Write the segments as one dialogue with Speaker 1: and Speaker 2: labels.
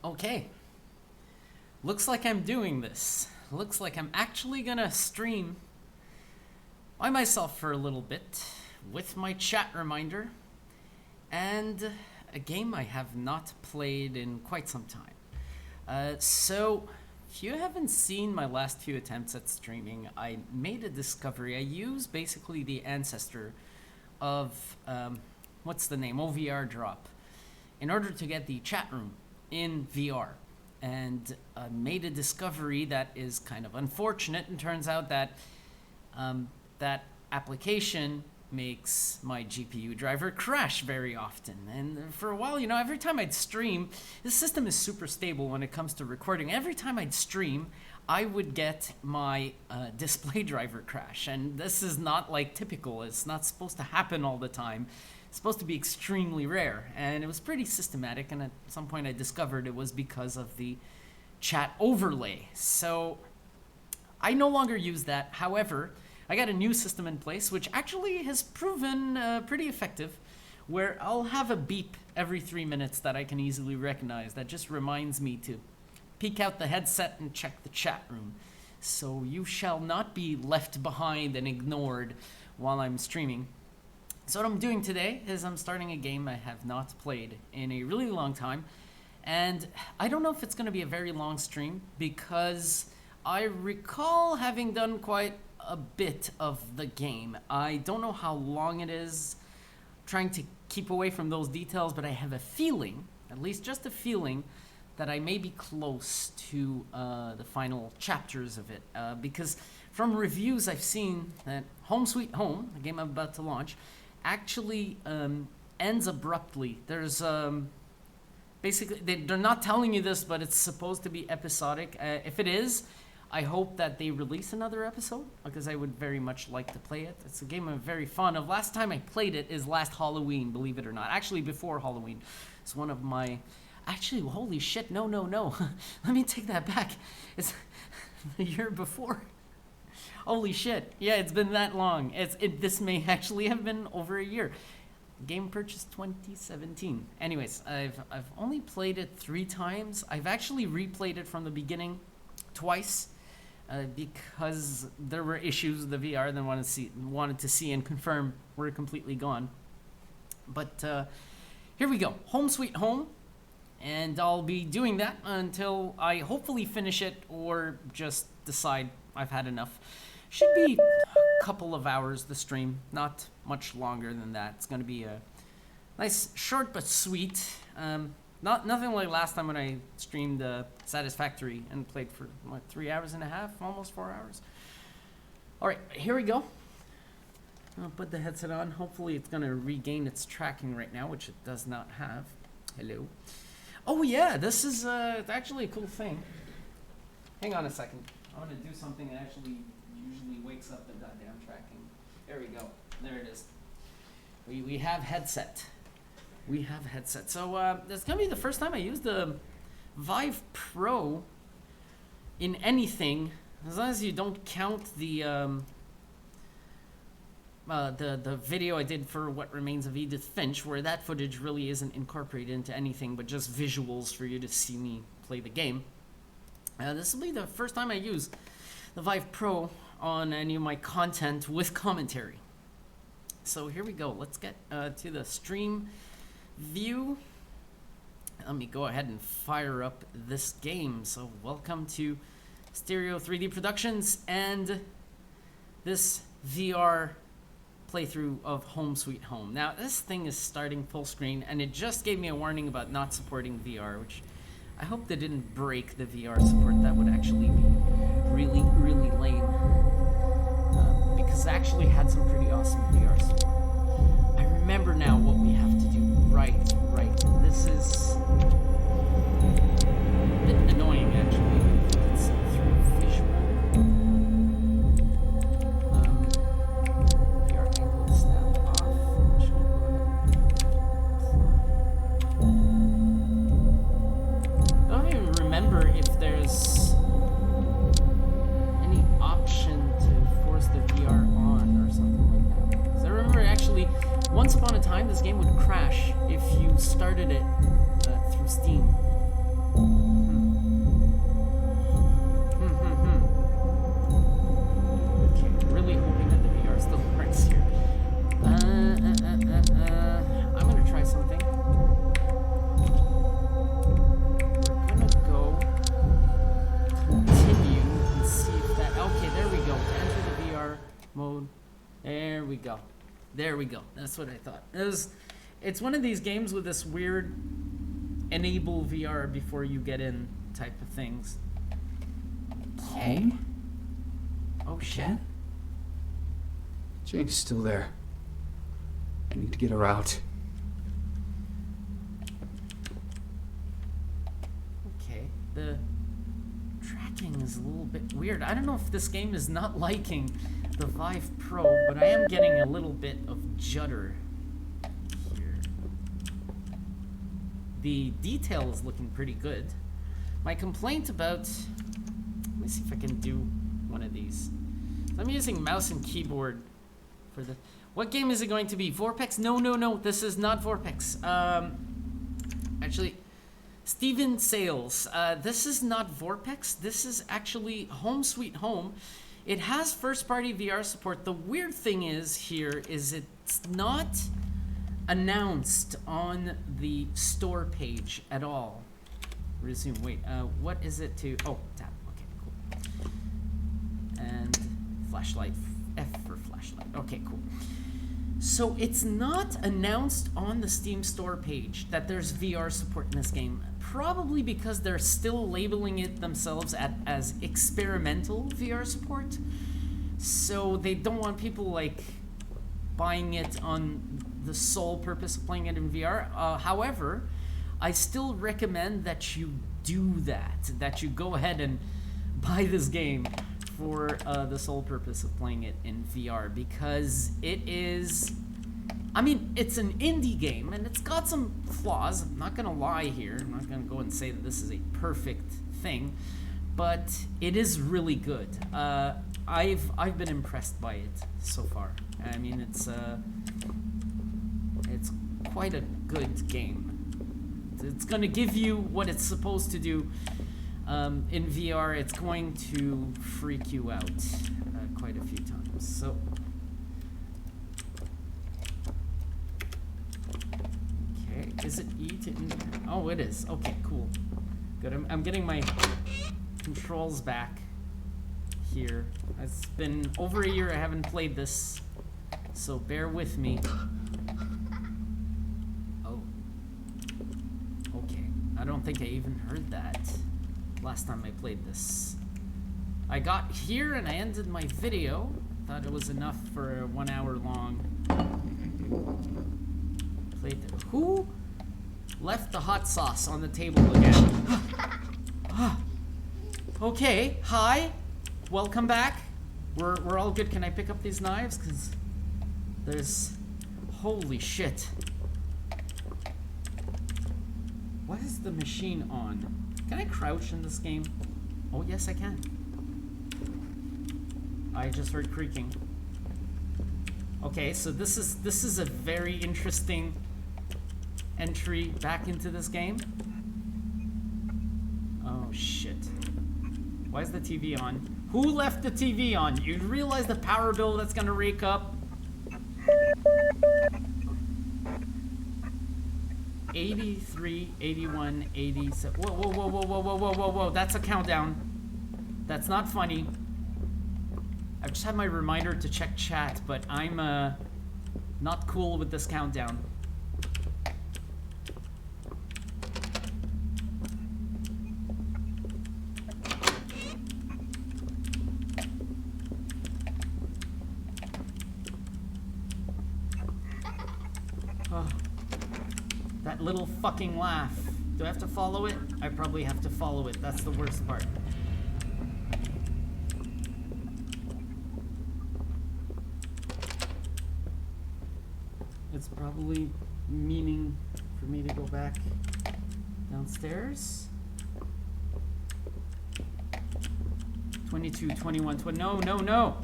Speaker 1: Okay. Looks like I'm doing this. Looks like I'm actually gonna stream by myself for a little bit with my chat reminder and a game I have not played in quite some time. So, if you haven't seen my last few attempts at streaming, I made a discovery. I use basically the ancestor of, what's the name? OVR drop in order to get the chat room in VR. And made a discovery that is kind of unfortunate, and turns out that that application makes my GPU driver crash very often. And for a while, every time I'd stream, the system is super stable when it comes to recording. Every time I'd stream, I would get my display driver crash. And this is not like typical. It's not supposed to happen all the time. It's supposed to be extremely rare, and it was pretty systematic, and at some point I discovered it was because of the chat overlay. So I no longer use that. However, I got a new system in place which actually has proven pretty effective, where I'll have a beep every 3 minutes that I can easily recognize that just reminds me to peek out the headset and check the chat room. So you shall not be left behind and ignored while I'm streaming. So what I'm doing today is I'm starting a game I have not played in a really long time, and I don't know if it's going to be a very long stream because I recall having done quite a bit of the game. I don't know how long it is, trying to keep away from those details, but I have a feeling, at least just a feeling, that I may be close to the final chapters of it, because from reviews I've seen that Home Sweet Home, the game I'm about to launch, actually ends abruptly. There's basically, they're not telling you this, but it's supposed to be episodic. If it is, I hope that they release another episode, because I would very much like to play it. It's a game I'm very fond of. Last time I played it is last Halloween, believe it or not. Actually, before Halloween. It's one of my... Actually, holy shit, no. Let me take that back. It's the year before. Holy shit. Yeah, it's been that long. This may actually have been over a year. Game purchased 2017. Anyways, I've only played it 3 times. I've actually replayed it from the beginning twice because there were issues with the VR that I wanted to see and confirm were completely gone. But here we go. Home Sweet Home. And I'll be doing that until I hopefully finish it or just decide I've had enough. Should be a couple of hours, the stream, not much longer than that. It's going to be a nice, short but sweet. Nothing like last time when I streamed Satisfactory and played for, 3 hours and a half, almost 4 hours. All right, here we go. I'll put the headset on. Hopefully it's going to regain its tracking right now, which it does not have. Hello. Oh yeah, this is actually a cool thing. Hang on a second. I'm going to do something that actually usually wakes up the goddamn tracking. There we go. There it is. We have headset. We have headset. So it's going to be the first time I use the VIVE Pro in anything, as long as you don't count the video I did for What Remains of Edith Finch, where that footage really isn't incorporated into anything but just visuals for you to see me play the game. This will be the first time I use the VIVE Pro on any of my content with commentary. So here we go. Let's get to the stream view. Let me go ahead and fire up this game. So welcome to Stereo 3D Productions and this VR playthrough of Home Sweet Home. Now this thing is starting full screen, and it just gave me a warning about not supporting VR, which I hope they didn't break the VR support. That would actually be really, really lame. Because I actually had some pretty awesome VR support. I remember now what we have to do. Right. This is a bit annoying, actually. It's through visual. VR angle snap off. I'm just gonna go ahead. I don't even remember if there's any option to force the VR on or something like that. Because I remember actually, once upon a time, this game would crash if you started it through Steam. There we go. That's what I thought. It's one of these games with this weird enable VR before you get in type of things. Okay. Oh shit.
Speaker 2: Jane's still there. I need to get her out.
Speaker 1: Okay. The tracking is a little bit weird. I don't know if this game is not liking the Vive Pro, but I am getting a little bit of judder here. The detail is looking pretty good. My complaint about... Let me see if I can do one of these. So I'm using mouse and keyboard for the... What game is it going to be? Vorpex? No. This is not Vorpex. Actually, Steven Sales. This is not Vorpex. This is actually Home Sweet Home. It has first-party VR support. The weird thing is here is it's not announced on the store page at all. Resume. Wait. What is it to? Oh, tap. Okay, cool. And flashlight. F for flashlight. Okay, cool. So it's not announced on the Steam store page that there's VR support in this game. Probably because they're still labeling it themselves as experimental VR support. So they don't want people like buying it on the sole purpose of playing it in VR. However, I still recommend that you do that you go ahead and buy this game for the sole purpose of playing it in VR, because it is, I mean, it's an indie game and it's got some flaws. I'm not gonna lie here. I'm not gonna go and say that this is a perfect thing, but it is really good. I've been impressed by it so far. I mean, it's quite a good game. It's gonna give you what it's supposed to do. In VR, it's going to freak you out quite a few times. So, okay, is it E to? Oh, it is. Okay, cool. Good. I'm getting my controls back here. It's been over a year I haven't played this, so bear with me. Oh. Okay. I don't think I even heard that last time I played this. I got here and I ended my video. Thought it was enough for a 1 hour long playthrough. Who left the hot sauce on the table again? Okay, hi, welcome back. We're all good. Can I pick up these knives? Cause there's, holy shit. Why is the machine on? Can I crouch in this game? Oh, yes, I can. I just heard creaking. Okay, so this is a very interesting entry back into this game. Oh, shit. Why is the TV on? Who left the TV on? You realize the power bill that's gonna rake up? 83, 81, 87. Whoa. That's a countdown. That's not funny. I've just had my reminder to check chat, but I'm not cool with this countdown. Oh. That little fucking laugh. Do I have to follow it? I probably have to follow it. That's the worst part. It's probably meaning for me to go back downstairs. 22, 21, 20. No.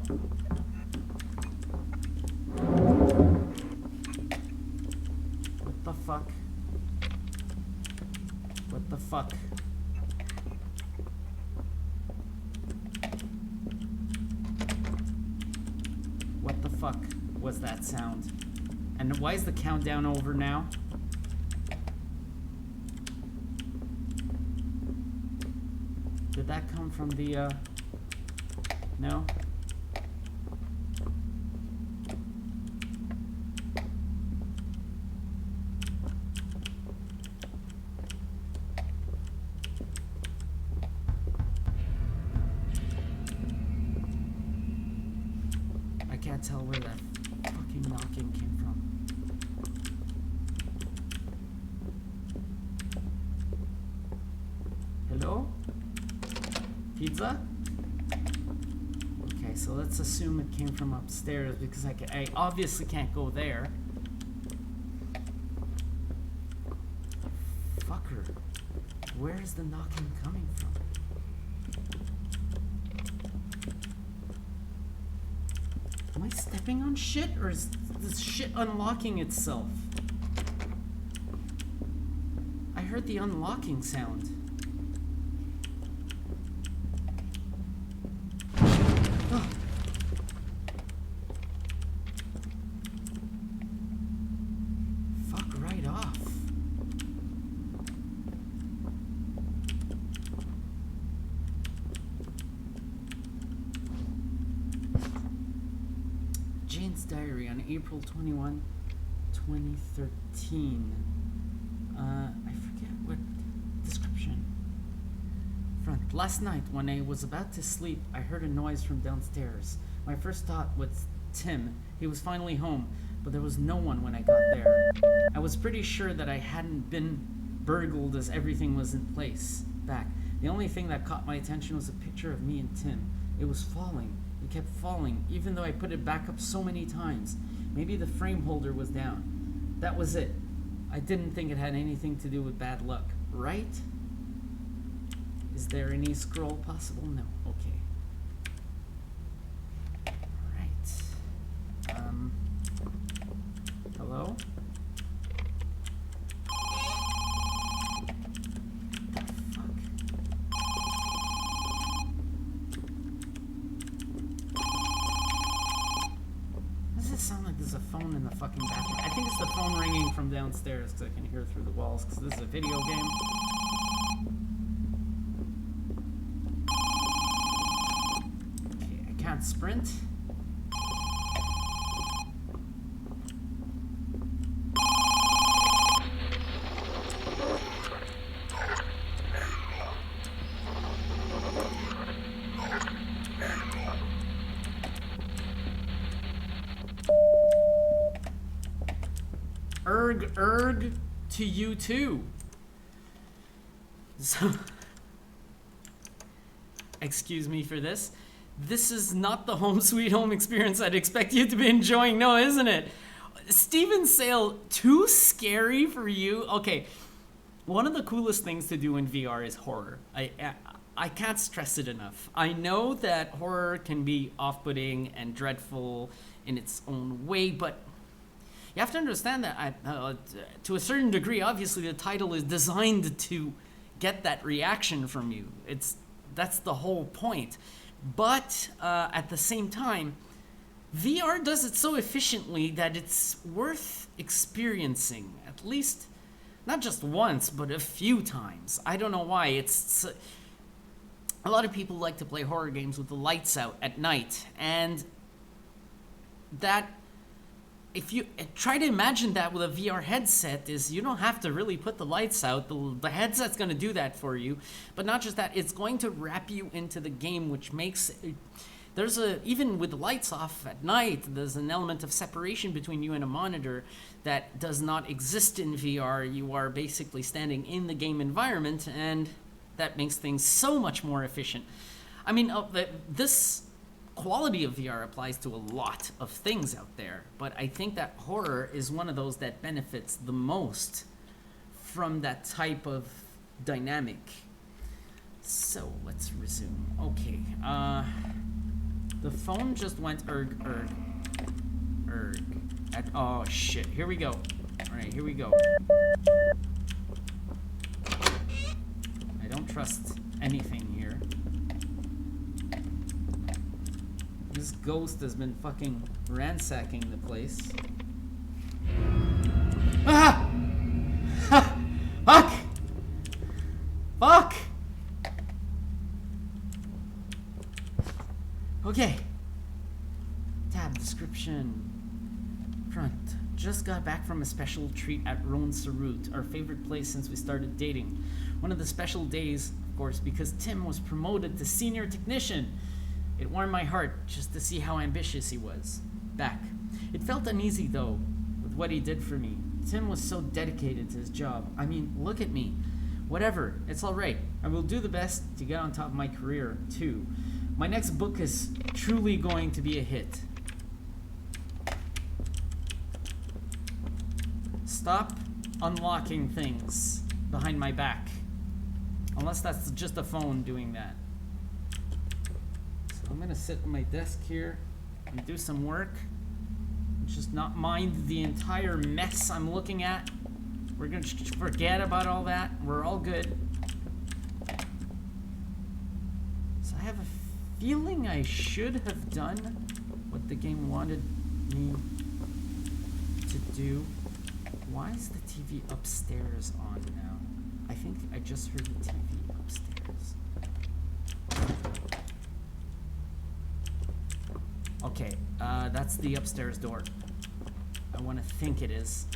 Speaker 1: What the fuck? What the fuck? What the fuck was that sound? And why is the countdown over now? Did that come from the, No? tell where that fucking knocking came from. Hello? Pizza? Okay, so let's assume it came from upstairs because I obviously can't go there. Fucker. Where is the knocking coming from? Am I stepping on shit, or is this shit unlocking itself? I heard the unlocking sound. Oh. Fuck right off. Jane's diary on April 21, 2013. I forget what description. Front. Last night, when I was about to sleep, I heard a noise from downstairs. My first thought was Tim. He was finally home, but there was no one when I got there. I was pretty sure that I hadn't been burgled as everything was in place. Back. The only thing that caught my attention was a picture of me and Tim. It was falling. It kept falling, even though I put it back up so many times. Maybe the frame holder was down. That was it. I didn't think it had anything to do with bad luck, right? Is there any scroll possible? No. Okay. Alright. Hello? Sound like there's a phone in the fucking bathroom. I think it's the phone ringing from downstairs because I can hear it through the walls because this is a video game. Okay, I can't sprint. Erg to you too. So, excuse me for this. This is not the home sweet home experience I'd expect you to be enjoying, no, isn't it? Steven Sale, too scary for you? Okay, one of the coolest things to do in VR is horror. I can't stress it enough. I know that horror can be off-putting and dreadful in its own way, but you have to understand that to a certain degree, obviously the title is designed to get that reaction from you. That's the whole point. But at the same time, VR does it so efficiently that it's worth experiencing, at least not just once, but a few times. I don't know why. It's a lot of people like to play horror games with the lights out at night, and that, if you try to imagine that with a VR headset, is you don't have to really put the lights out. The headset's going to do that for you. But not just that, it's going to wrap you into the game, which makes even with the lights off at night, there's an element of separation between you and a monitor that does not exist in VR. You are basically standing in the game environment, and that makes things so much more efficient. I mean, this quality of VR applies to a lot of things out there, but I think that horror is one of those that benefits the most from that type of dynamic. So let's resume. Okay, the phone just went erg. Oh shit, here we go. All right, here we go. I don't trust anything here. This ghost has been fucking ransacking the place. Ah! Ha! Fuck! Fuck! Okay. Tab description. Front. Just got back from a special treat at Ron Sarut, our favorite place since we started dating. One of the special days, of course, because Tim was promoted to senior technician. It warmed my heart just to see how ambitious he was. back. It felt uneasy, though, with what he did for me. Tim was so dedicated to his job. I mean, look at me. Whatever, it's alright. I will do the best to get on top of my career, too. My next book is truly going to be a hit. Stop unlocking things behind my back. Unless that's just a phone doing that. So I'm gonna sit at my desk here and do some work. Just not mind the entire mess I'm looking at. We're gonna forget about all that. We're all good. So I have a feeling I should have done what the game wanted me to do. Why is the TV upstairs on now? I think I just heard the TV upstairs. Okay, that's the upstairs door. I want to think it is.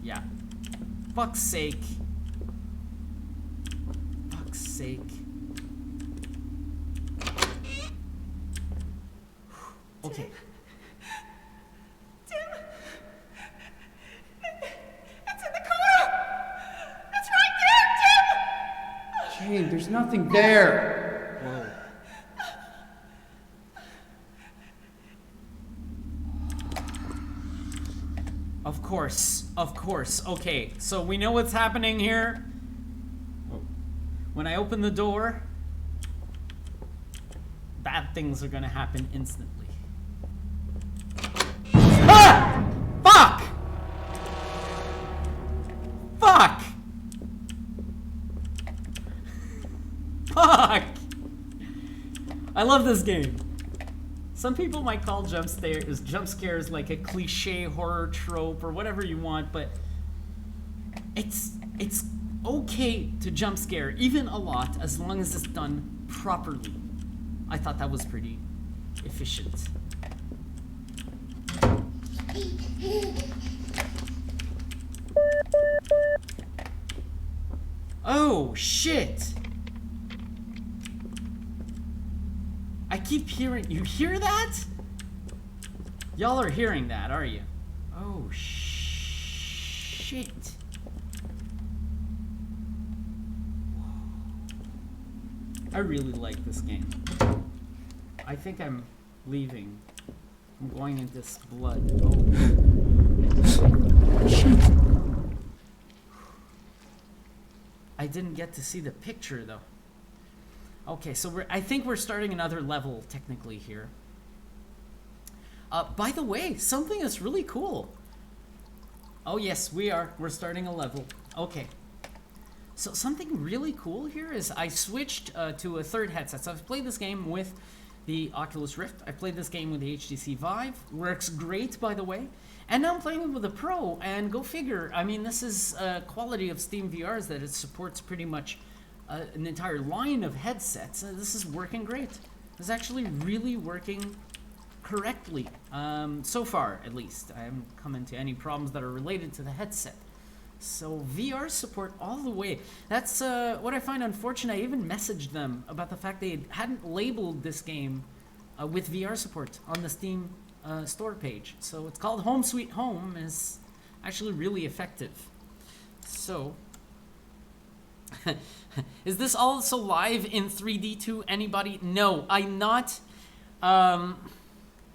Speaker 1: Yeah. Fuck's sake. Fuck's sake. Okay.
Speaker 3: Tim! It's in the corner! It's right there, Tim!
Speaker 2: Jane, there's nothing there.
Speaker 1: Whoa. Of course. Okay, so we know what's happening here. When I open the door, bad things are gonna happen instantly. Ah! Fuck! Fuck! Fuck! I love this game. Some people might call jump scares like a cliche horror trope or whatever you want, but it's okay to jump scare, even a lot, as long as it's done properly. I thought that was pretty efficient. Oh, shit! I keep hearing... You hear that? Y'all are hearing that, are you? Oh, shit. I really like this game. I think I'm leaving. I'm going into this blood. Oh. I didn't get to see the picture, though. Okay, so I think we're starting another level, technically, here. By the way, something that's really cool. Oh, yes, we're starting a level. Okay. So something really cool here is I switched to a third headset. So I've played this game with the Oculus Rift. I played this game with the HTC Vive. Works great, by the way. And now I'm playing it with a Pro, and go figure. I mean, this is quality of Steam VRs that it supports pretty much an entire line of headsets. This is working great. It's actually really working correctly, so far at least. I haven't come into any problems that are related to the headset. So VR support all the way. That's what I find unfortunate. I even messaged them about the fact they hadn't labeled this game with VR support on the Steam store page. So it's called Home Sweet Home, and it's actually really effective. So... Is this also live in 3D to anybody? No, I'm not.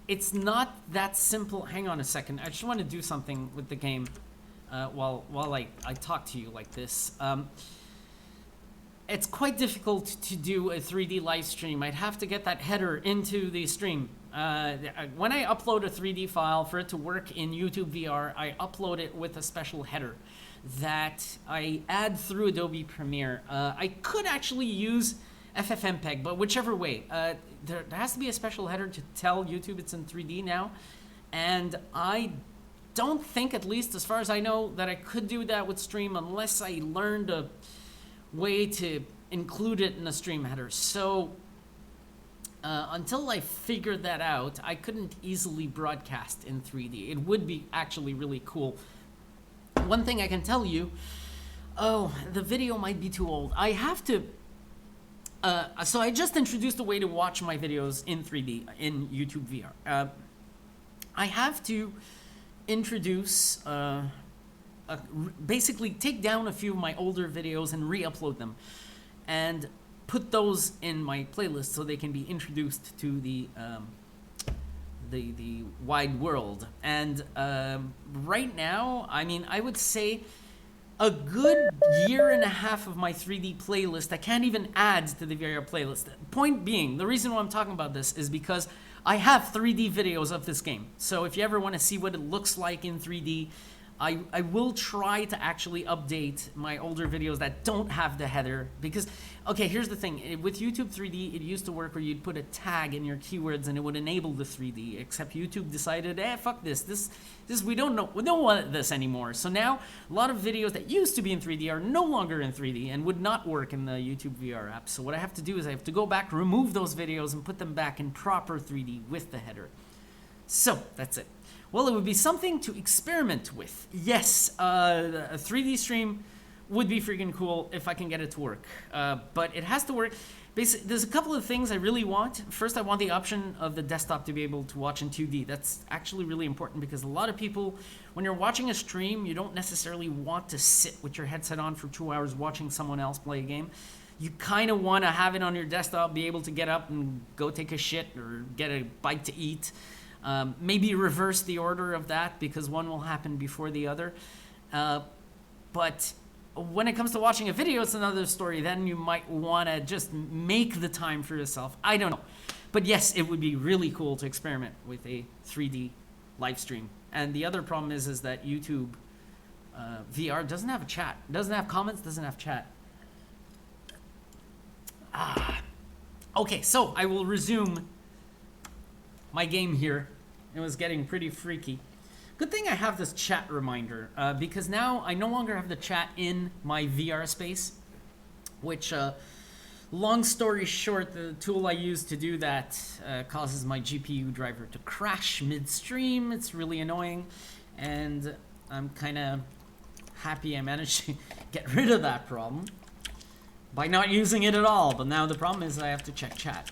Speaker 1: It's not that simple. Hang on a second. I just want to do something with the game while I talk to you like this. It's quite difficult to do a 3D live stream. I'd have to get that header into the stream. When I upload a 3D file for it to work in YouTube VR, I upload it with a special header that I add through Adobe Premiere. I could actually use FFmpeg, but whichever way, there has to be a special header to tell YouTube it's in 3D now, and I don't think, at least as far as I know, that I could do that with Stream unless I learned a way to include it in a Stream header. So until I figured that out, I couldn't easily broadcast in 3D. It would be actually really cool. One thing I can tell you, the video might be too old. I have to So I just introduced a way to watch my videos in 3D in YouTube VR. I have to introduce, basically take down a few of my older videos and re-upload them, and put those in my playlist so they can be introduced to the wide world. And right now, I mean, I would say a good year and a half of my 3D playlist I can't even add to the VR playlist. Point being, the reason why I'm talking about this is because I have 3D videos of this game. So if you ever want to see what it looks like in 3D, I will try to actually update my older videos that don't have the header, because, okay, here's the thing. With YouTube 3D, it used to work where you'd put a tag in your keywords and it would enable the 3D, except YouTube decided, fuck this, we don't want this anymore. So now, a lot of videos that used to be in 3D are no longer in 3D and would not work in the YouTube VR app. So what I have to do is I have to go back, remove those videos, and put them back in proper 3D with the header. So, that's it. Well, it would be something to experiment with. Yes, a 3D stream would be freaking cool if I can get it to work. But it has to work. Basically, there's a couple of things I really want. First, I want the option of the desktop to be able to watch in 2D. That's actually really important because a lot of people, when you're watching a stream, you don't necessarily want to sit with your headset on for 2 hours watching someone else play a game. You kind of want to have it on your desktop, be able to get up and go take a shit or get a bite to eat. Maybe reverse the order of that because one will happen before the other. But when it comes to watching a video, it's another story. Then you might want to just make the time for yourself. I don't know. But yes, it would be really cool to experiment with a 3D live stream. And the other problem is that YouTube VR doesn't have a chat. Doesn't have comments, doesn't have chat. Okay, so I will resume my game here. It was getting pretty freaky. Good thing I have this chat reminder, because now I no longer have the chat in my VR space, which, long story short, the tool I use to do that causes my GPU driver to crash midstream. It's really annoying, and I'm kind of happy I managed to get rid of that problem by not using it at all. But now the problem is I have to check chat,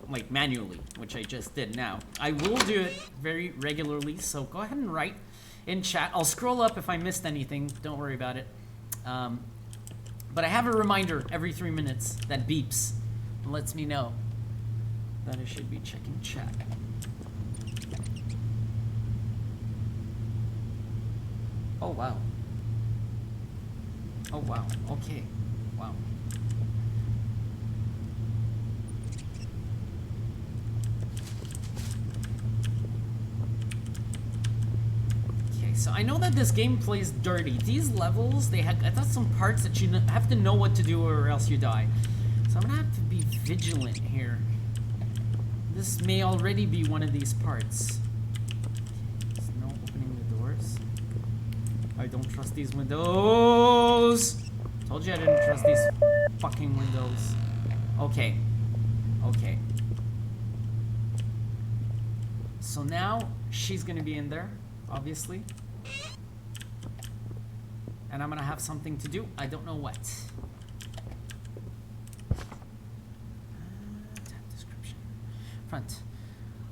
Speaker 1: like manually, which I just did now. I will do it very regularly, so go ahead and write in chat. I'll scroll up if I missed anything, don't worry about it. But I have a reminder every 3 minutes that beeps and lets me know that I should be checking chat. Oh wow. Oh wow, okay, wow. So I know that this game plays dirty. These levels, I thought some parts that you have to know what to do or else you die. So I'm gonna have to be vigilant here. This may already be one of these parts. There's no opening the doors. I don't trust these windows. Told you I didn't trust these fucking windows. Okay. Okay. So now she's gonna be in there, obviously. And I'm gonna have something to do. I don't know what. Tab description. Front.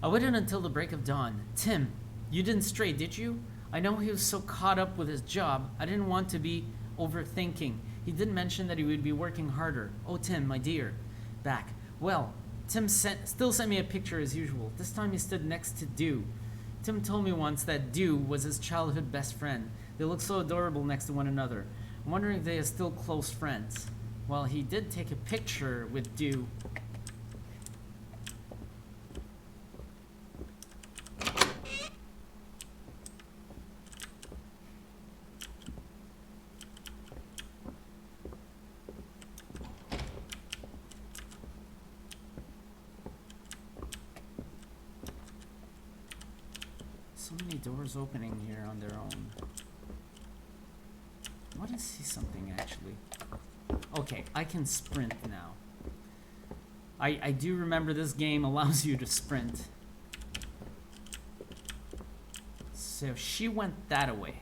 Speaker 1: I waited until the break of dawn. Tim, you didn't stray, did you? I know he was so caught up with his job. I didn't want to be overthinking. He did mention that he would be working harder. Oh, Tim, my dear. Back. Well, Tim still sent me a picture as usual. This time he stood next to Dew. Tim told me once that Dew was his childhood best friend. They look so adorable next to one another. I'm wondering if they are still close friends. Well, he did take a picture with Dew. So many doors opening here on their own. What is see something actually? Okay, I can sprint now. I do remember this game allows you to sprint. So she went that way.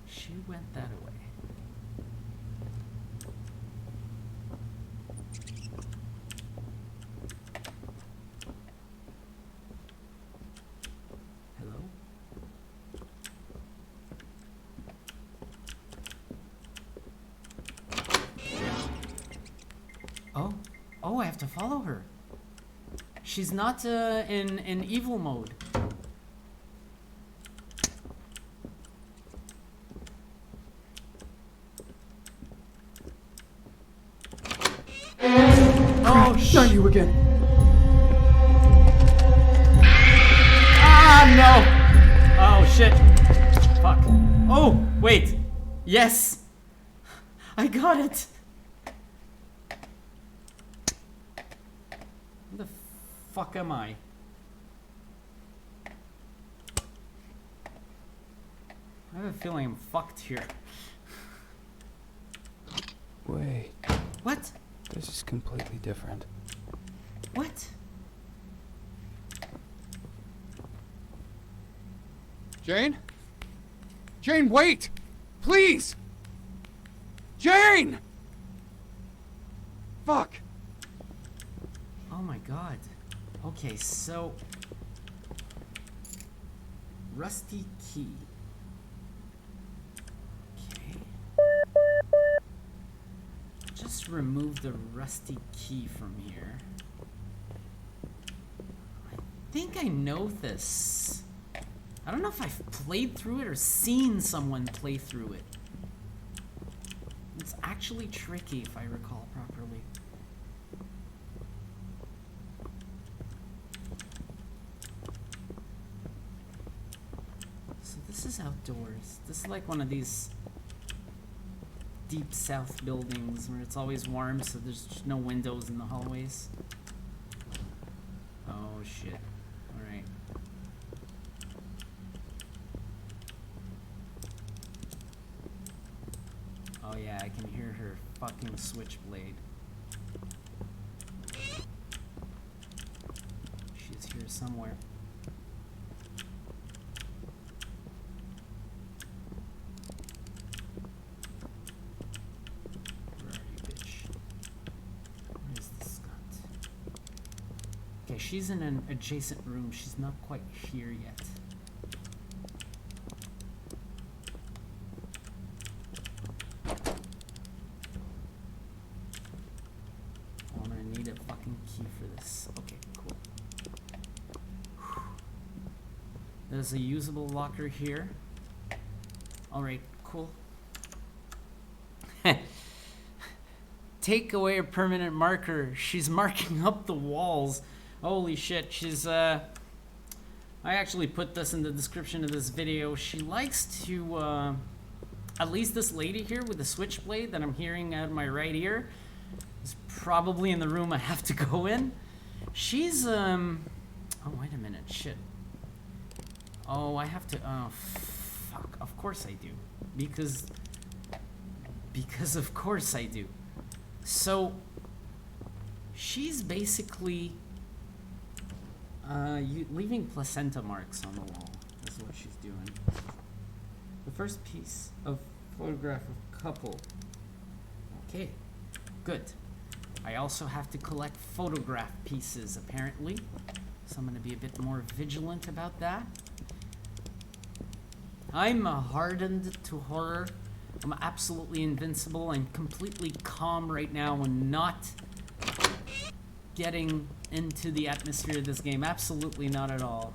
Speaker 1: She went that way. Oh, I have to follow her. She's not in evil mode.
Speaker 2: Oh, not you again.
Speaker 1: Ah, no! Oh, shit. Fuck. Oh, wait. Yes! I got it! Where the fuck am I? I have a feeling I'm fucked here.
Speaker 2: Wait,
Speaker 1: What?
Speaker 2: this is completely different.
Speaker 1: What?
Speaker 2: Jane? Jane, wait! Please! Jane! Fuck!
Speaker 1: Oh my god. Okay, so... Rusty key. Okay. Just remove the rusty key from here. I think I know this. I don't know if I've played through it or seen someone play through it. It's actually tricky if I recall properly. So this is outdoors. This is like one of these deep south buildings where it's always warm, so there's just no windows in the hallways. Oh shit. Alright. Oh yeah, I can hear her fucking switchblade. She's here somewhere. Where are you, bitch? Where is this scunt? Okay, she's in an adjacent room. She's not quite here yet. I'm gonna need a fucking key for this. Okay, cool. There's a usable locker here. Alright, cool. Take away a permanent marker. She's marking up the walls. Holy shit, she's I actually put this in the description of this video. She likes to at least this lady here with the switchblade that I'm hearing out of my right ear is probably in the room I have to go in. She's oh wait a minute, shit. Oh, I have to fuck, of course I do. Because of course I do. So she's basically leaving placenta marks on the wall is what she's doing. The first piece of photograph of couple. Okay, good. I also have to collect photograph pieces apparently, so I'm going to be a bit more vigilant about that. I'm hardened to horror. I'm absolutely invincible and completely calm right now and not getting into the atmosphere of this game. Absolutely not at all.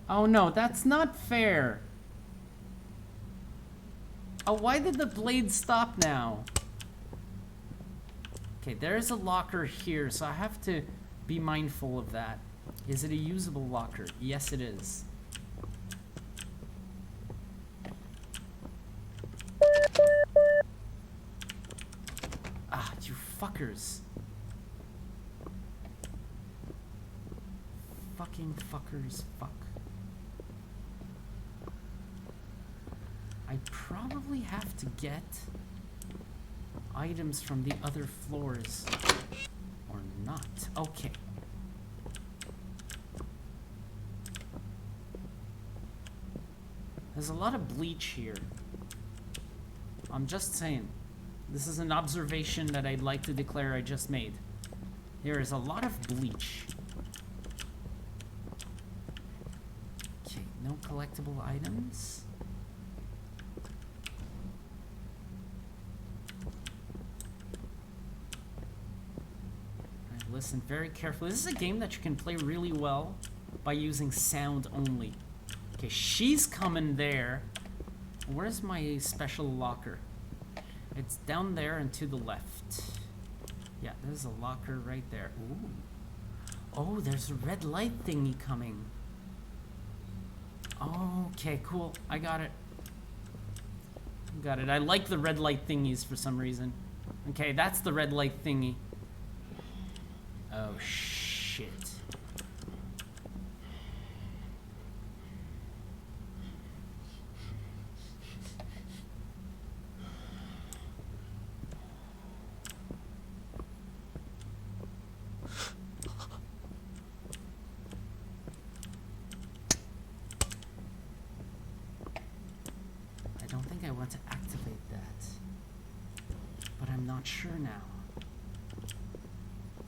Speaker 1: Oh no, that's not fair. Oh, why did the blade stop now? Okay, there's a locker here, so I have to be mindful of that. Is it a usable locker? Yes, it is. Ah, you fuckers. Fucking fuckers, fuck. I probably have to get items from the other floors. Or not. Okay. There's a lot of bleach here. I'm just saying. This is an observation that I'd like to declare I just made. There is a lot of bleach. Okay, no collectible items. listen very carefully. This is a game that you can play really well by using sound only. Okay, she's coming there. Where's my special locker? It's down there and to the left. Yeah, there's a locker right there. Ooh. Oh, there's a red light thingy coming. Okay, cool. I got it. Got it. I like the red light thingies for some reason. Okay, that's the red light thingy. Oh, shit. I don't think I want to activate that. But I'm not sure now.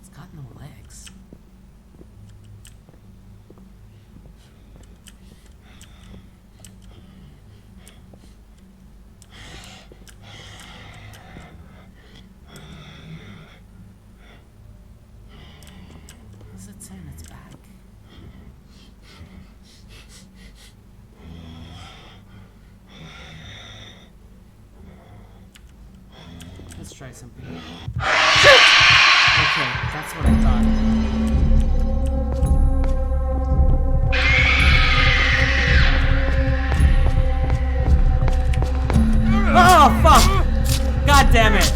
Speaker 1: It's got no legs. What does it say on its back? Let's try something. Okay, that's what I thought. Oh, fuck! God damn it!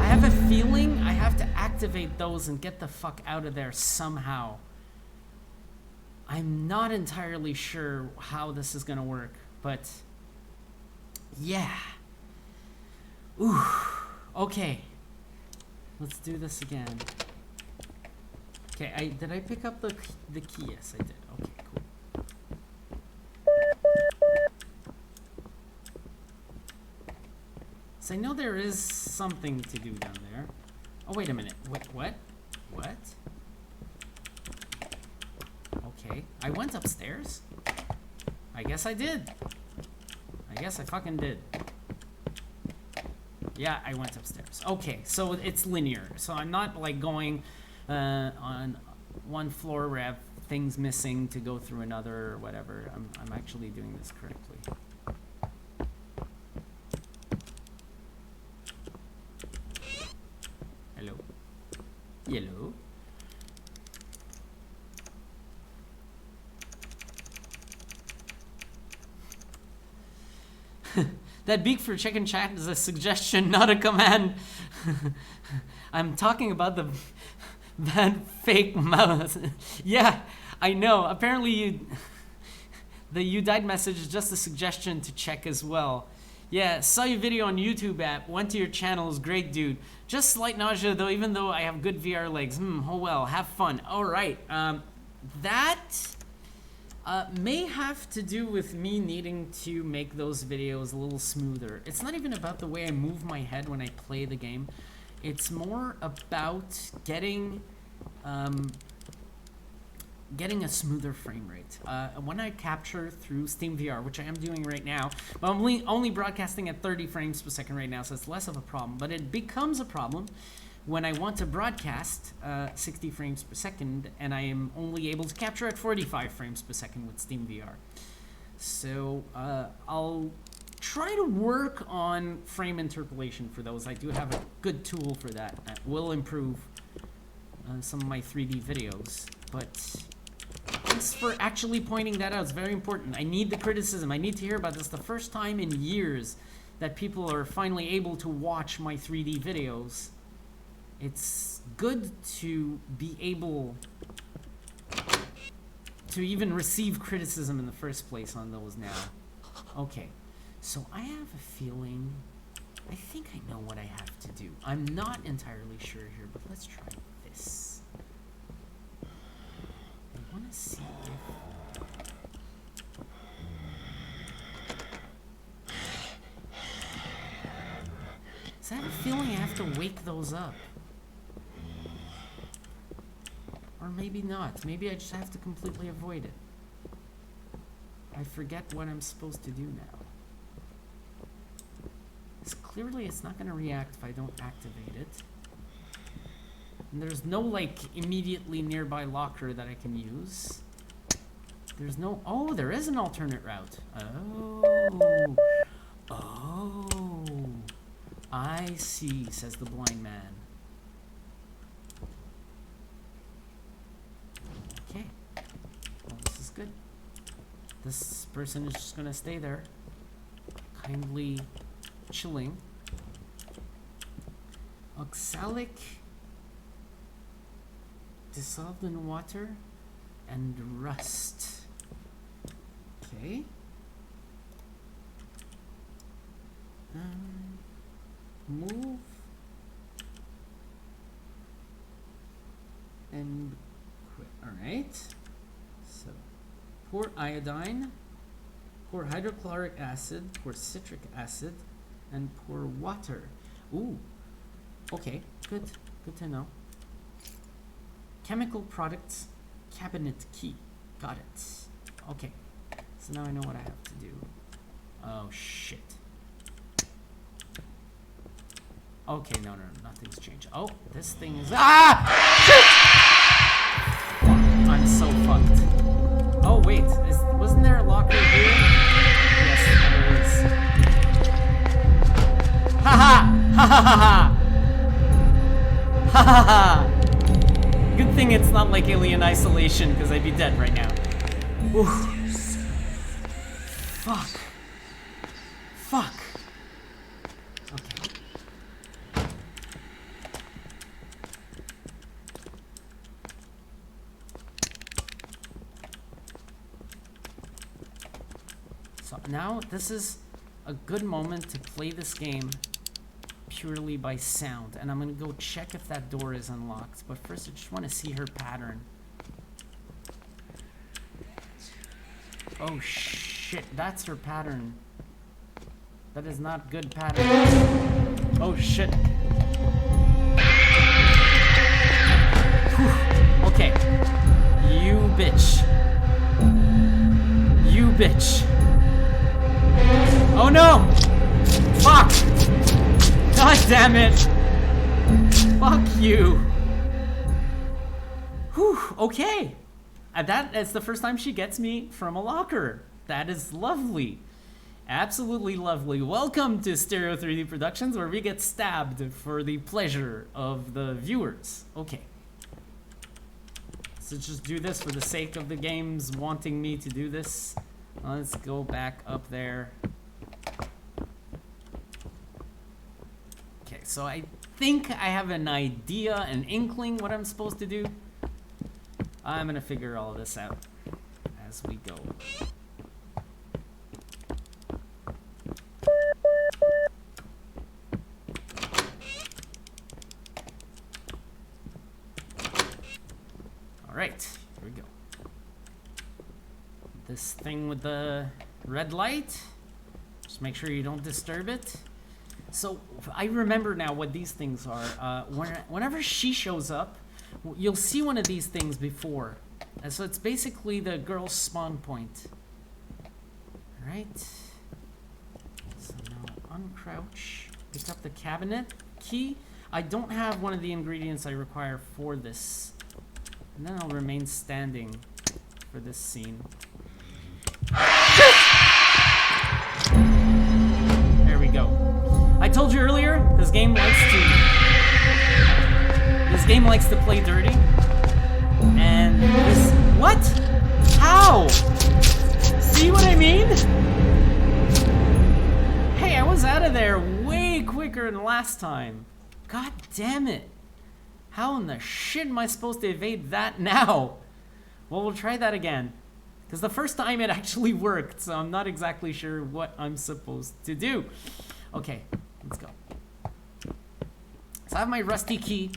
Speaker 1: I have a feeling I have to activate those and get the fuck out of there somehow. I'm not entirely sure how this is gonna work, but yeah. Ooh, okay. Let's do this again. Okay, did I pick up the key? Yes, I did. Okay, cool. So I know there is something to do down there. Oh, wait a minute. Wait, what? What? Okay, I went upstairs? I guess I did. I guess I fucking did. Yeah, I went upstairs. Okay, so it's linear. So I'm not like going on one floor where I have things missing to go through another or whatever. I'm actually doing this correctly. Hello? Hello? That beak for chicken chat is a suggestion, not a command. I'm talking about the bad fake mouse. Yeah, I know. Apparently the you died message is just a suggestion to check as well. Yeah, saw your video on YouTube app. Went to your channel. Is great, dude. Just slight nausea though, even though I have good VR legs. Oh well, have fun. All right. That may have to do with me needing to make those videos a little smoother. It's not even about the way I move my head when I play the game. It's more about getting a smoother frame rate. When I capture through Steam VR, which I am doing right now, but I'm only broadcasting at 30 frames per second right now, so it's less of a problem. But it becomes a problem when I want to broadcast 60 frames per second, and I am only able to capture at 45 frames per second with Steam VR. So I'll try to work on frame interpolation for those. I do have a good tool for that that will improve some of my 3D videos. But thanks for actually pointing that out. It's very important. I need the criticism. I need to hear about this. The first time in years that people are finally able to watch my 3D videos. It's good to be able to even receive criticism in the first place on those now. Okay, so I have a feeling, I think I know what I have to do. I'm not entirely sure here, but let's try this. I want to see so I have a feeling I have to wake those up. Or maybe not. Maybe I just have to completely avoid it. I forget what I'm supposed to do now. It's clearly it's not gonna react if I don't activate it. And there's no, like, immediately nearby locker that I can use. There's no... Oh, there is an alternate route. Oh. Oh. I see, says the blind man. Okay. Well, this is good. This person is just gonna stay there. Kindly chilling. Oxalic dissolved in water and rust. Okay. Move and quit. All right. So pour iodine, pour hydrochloric acid, pour citric acid, and pour water. Ooh. Okay. Good. Good to know. Chemical products cabinet key. Got it. Okay. So now I know what I have to do. Oh shit. Okay, no, nothing's changed. Oh, this thing is... Ah! Fuck, I'm so fucked. Oh, wait. Wasn't there a locker here? Yes, there is. Ha-ha! Ha-ha-ha-ha! Ha-ha-ha! Good thing it's not like Alien Isolation, because I'd be dead right now. Oof. Fuck. Fuck. Okay. So now this is a good moment to play this game purely by sound, and I'm gonna go check if that door is unlocked, but first I just want to see her pattern. Oh shit, that's her pattern. That is not good pattern. Oh shit. Whew. Okay. You bitch. You bitch. Oh no! Fuck! God damn it! Fuck you! Whew, okay. That is the first time she gets me from a locker. That is lovely. Absolutely lovely. Welcome to Stereo 3D Productions, where we get stabbed for the pleasure of the viewers. Okay. So just do this for the sake of the games wanting me to do this. Let's go back up there. Okay, so I think I have an idea, an inkling what I'm supposed to do. I'm gonna figure all of this out as we go. All right, here we go. This thing with the red light, just make sure you don't disturb it. So I remember now what these things are. Whenever she shows up, you'll see one of these things before. And so it's basically the girl's spawn point. All right. So now uncrouch, pick up the cabinet key. I don't have one of the ingredients I require for this. And then I'll remain standing for this scene. There we go. I told you earlier, this game likes to play dirty. And this... What? How? See what I mean? Hey, I was out of there way quicker than last time. God damn it. How in the shit am I supposed to evade that now? Well, we'll try that again. Because the first time it actually worked, so I'm not exactly sure what I'm supposed to do. Okay, let's go. So I have my rusty key.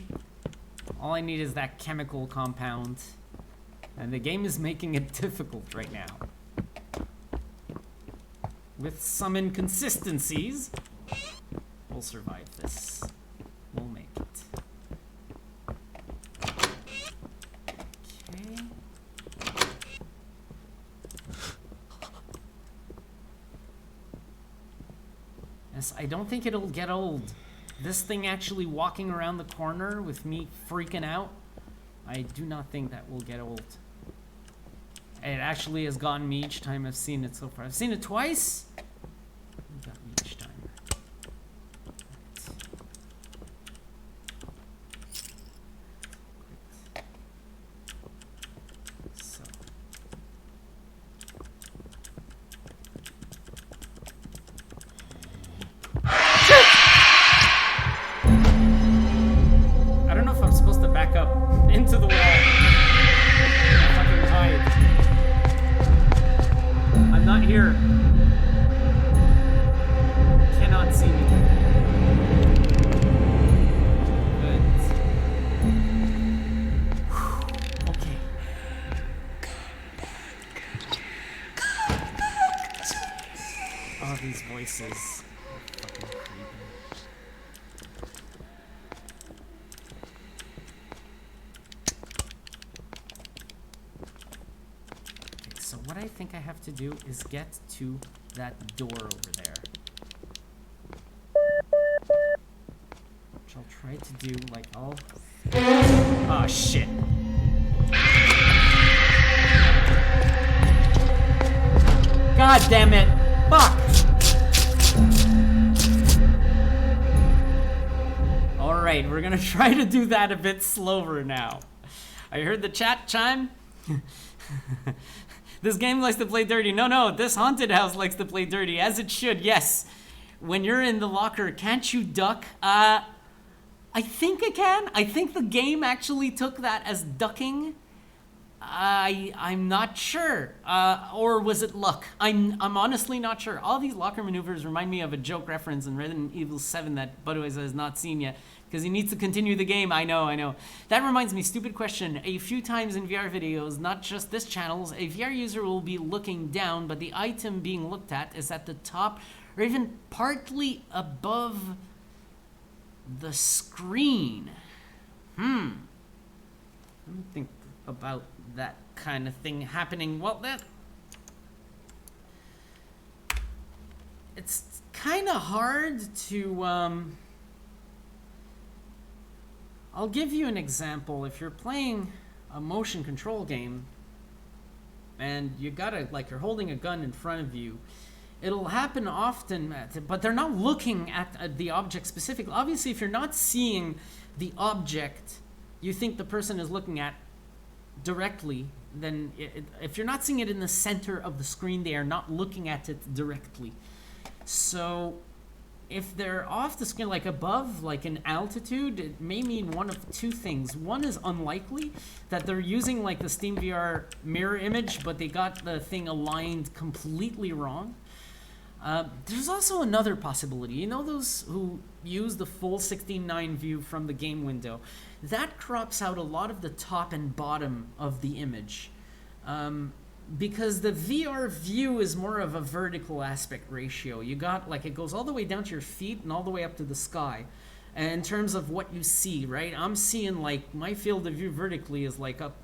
Speaker 1: All I need is that chemical compound. And the game is making it difficult right now. With some inconsistencies, we'll survive this. We'll make it. Okay. As this. I don't think it'll get old. This thing actually walking around the corner with me freaking out, I do not think that will get old. It actually has gotten me each time I've seen it so far. I've seen it twice. It got me each time. So. I don't know if I'm supposed to back up into the wall. Fucking hide. I'm not here. Cannot see me. Good. Okay. All these voices. Fucking creepy. So what I think I have to do is get to that door over there. Which I'll try to do, like, I'll... Oh, shit. God damn it. Fuck. Alright, we're gonna try to do that a bit slower now. I heard the chat chime. This game likes to play dirty. No, this haunted house likes to play dirty, as it should, yes. When you're in the locker, can't you duck? I think I can. I think the game actually took that as ducking. I'm not sure. Or was it luck? I'm honestly not sure. All these locker maneuvers remind me of a joke reference in Resident Evil 7 that Budweiser has not seen yet. Because he needs to continue the game. I know. That reminds me, stupid question. A few times in VR videos, not just this channel, a VR user will be looking down, but the item being looked at is at the top or even partly above the screen. Let me think about that kind of thing happening. Well, it's kind of hard to... I'll give you an example. If you're playing a motion control game and you gotta, like, you're holding a gun in front of you, it'll happen often, but they're not looking at the object specifically. Obviously, if you're not seeing the object you think the person is looking at directly, then if you're not seeing it in the center of the screen, they are not looking at it directly. So if they're off the screen, like above, like in altitude, it may mean one of two things. One is unlikely, that they're using like the Steam VR mirror image, but they got the thing aligned completely wrong. There's also another possibility. You know those who use the full 16:9 view from the game window? That crops out a lot of the top and bottom of the image. Because the VR view is more of a vertical aspect ratio. You got, like, it goes all the way down to your feet and all the way up to the sky. And in terms of what you see, right? I'm seeing, like, my field of view vertically is like up,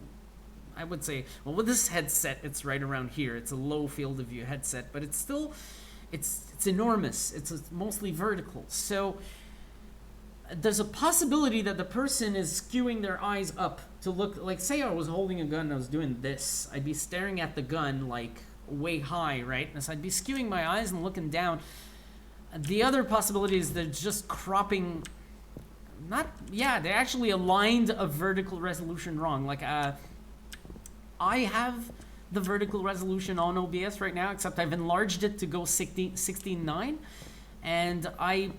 Speaker 1: I would say, well, with this headset, it's right around here. It's a low field of view headset, but it's still, it's enormous. It's mostly vertical. So there's a possibility that the person is skewing their eyes up to look, like, say I was holding a gun and I was doing this. I'd be staring at the gun, like, way high, right? And so I'd be skewing my eyes and looking down. The other possibility is they're just cropping, they actually aligned a vertical resolution wrong. Like, I have the vertical resolution on OBS right now, except I've enlarged it to go 16:9, and I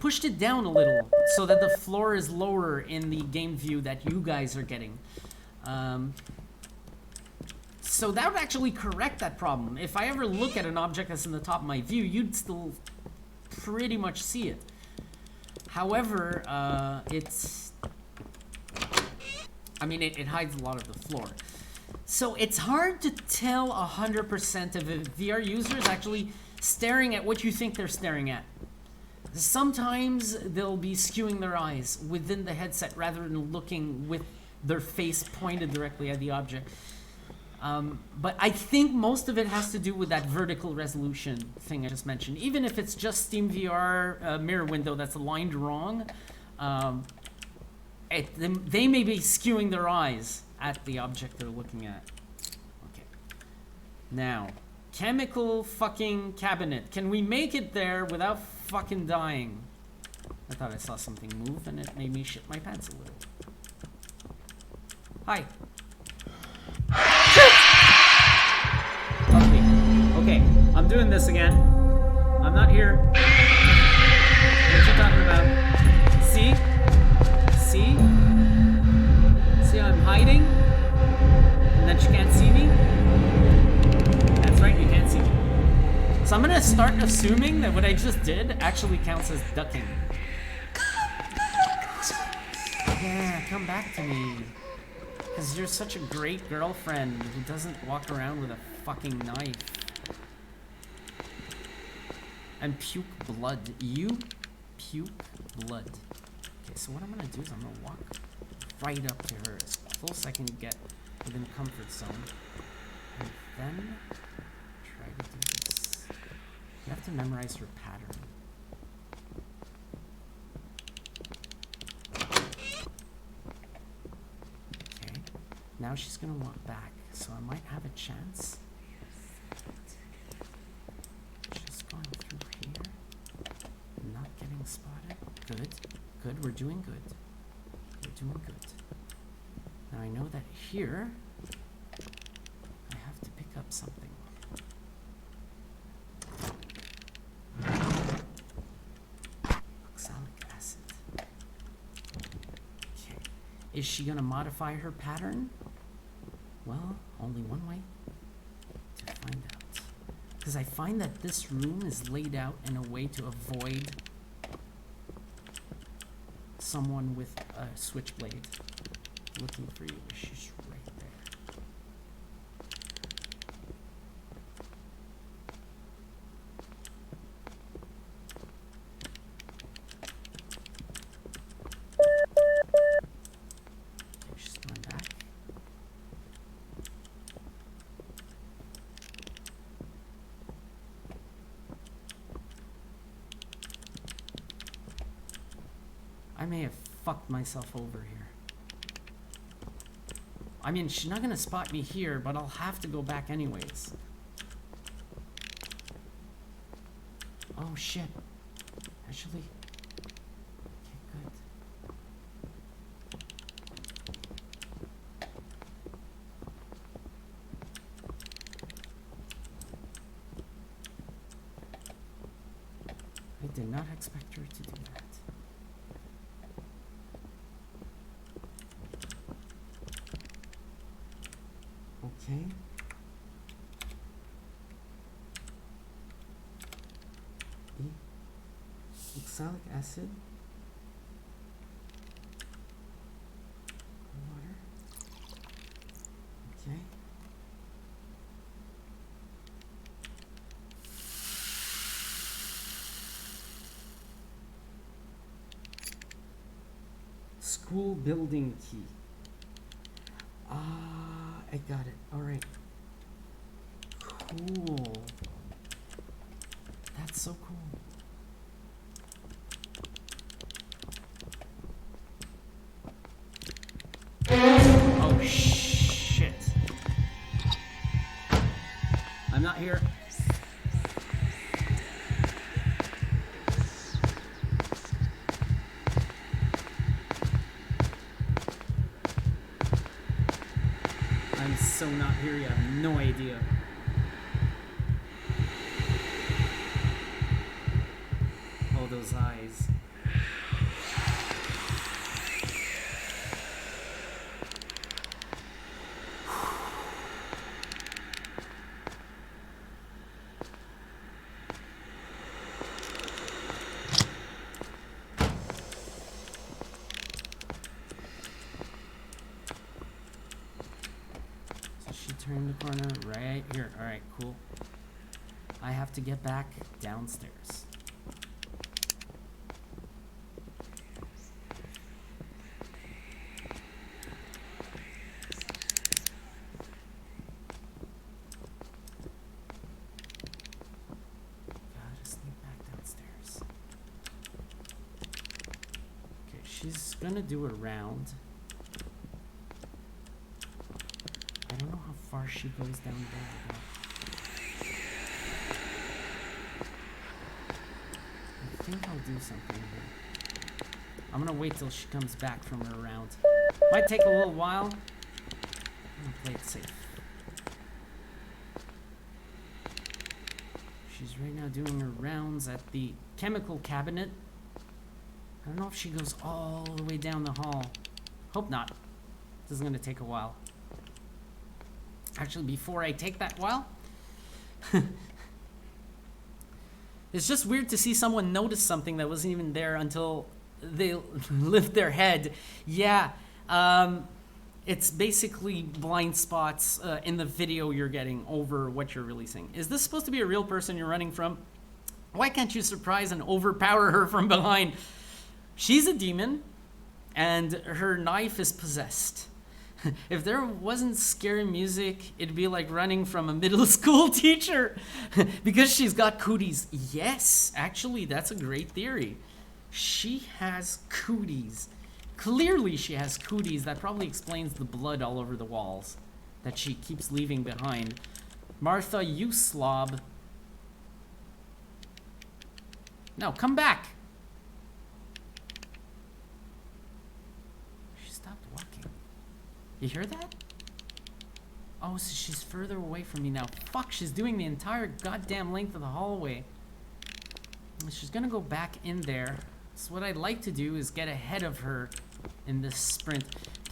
Speaker 1: pushed it down a little so that the floor is lower in the game view that you guys are getting. So that would actually correct that problem. If I ever look at an object that's in the top of my view, you'd still pretty much see it. However, it hides a lot of the floor. So it's hard to tell 100% of a VR user is actually staring at what you think they're staring at. Sometimes they'll be skewing their eyes within the headset rather than looking with their face pointed directly at the object. But I think most of it has to do with that vertical resolution thing I just mentioned. Even if it's just SteamVR mirror window that's aligned wrong, they may be skewing their eyes at the object they're looking at. Okay. Now, chemical fucking cabinet. Can we make it there without fucking dying? I thought I saw something move and it made me shit my pants a little. Hi. Okay, I'm doing this again. I'm not here. What you talking about? See? See? See how I'm hiding? And that you can't see me? That's right, you can't see me. So I'm gonna start assuming that what I just did actually counts as ducking. Yeah, come back to me. Because you're such a great girlfriend who doesn't walk around with a fucking knife. And puke blood. You puke blood. Okay, so what I'm gonna do is I'm gonna walk right up to her as close as I can get within the comfort zone. And then try to do this. You have to memorize her pattern. Okay, now she's gonna walk back, so I might have a chance. Just going through here, not getting spotted. Good, good, we're doing good. We're doing good. Now I know that here, I have to pick up something. Oxalic acid. Okay. Is she gonna modify her pattern? Well, only one way to find out. Because I find that this room is laid out in a way to avoid someone with a switchblade looking for you. She's right there. Okay, she's going back. I may have fucked myself over here. I mean, she's not gonna spot me here, but I'll have to go back anyways. Oh shit. Actually. Okay, good. I did not expect her to do that. Okay. Oxalic acid. Water. Okay. School building key. I got it. All right. Cool. That's so cool. Oh shit. I'm not here. I'm so not here. You have no idea. Oh, those eyes. Turn the corner right here. All right, cool. I have to get back downstairs. She's gonna do a round. I don't know how far she goes down there, though. I think I'll do something here. I'm gonna wait till she comes back from her round. Might take a little while. I'm gonna play it safe. She's right now doing her rounds at the chemical cabinet. I don't know if she goes all the way down the hall. Hope not. This is gonna take a while. Actually, before I take that while, it's just weird to see someone notice something that wasn't even there until they lift their head. Yeah, it's basically blind spots in the video you're getting over what you're releasing. Is this supposed to be a real person you're running from? Why can't you surprise and overpower her from behind? She's a demon, and her knife is possessed. If there wasn't scary music, it'd be like running from a middle school teacher because she's got cooties. Yes, actually, that's a great theory. She has cooties. Clearly, she has cooties. That probably explains the blood all over the walls that she keeps leaving behind. Martha, you slob. No, come back. She stopped walking. You hear that? Oh, so she's further away from me now. Fuck, she's doing the entire goddamn length of the hallway. She's gonna go back in there. So what I'd like to do is get ahead of her in this sprint.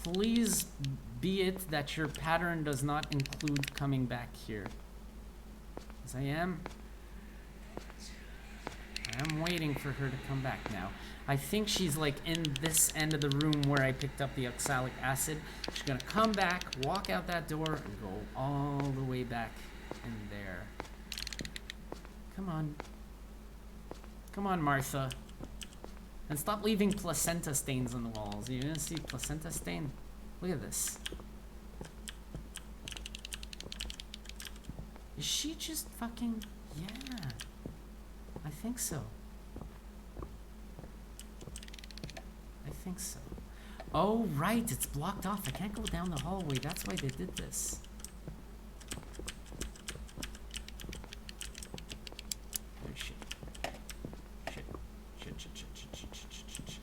Speaker 1: Please be it that your pattern does not include coming back here. As I am waiting for her to come back now. I think she's like in this end of the room where I picked up the oxalic acid. She's gonna come back, walk out that door, and go all the way back in there. Come on. Come on, Martha. And stop leaving placenta stains on the walls. You gonna see placenta stain? Look at this. Is she just fucking... Yeah. I think so. I think so. Oh, right. It's blocked off. I can't go down the hallway. That's why they did this. Oh, shit. Shit. Shit, shit, shit, shit, shit, shit, shit, shit.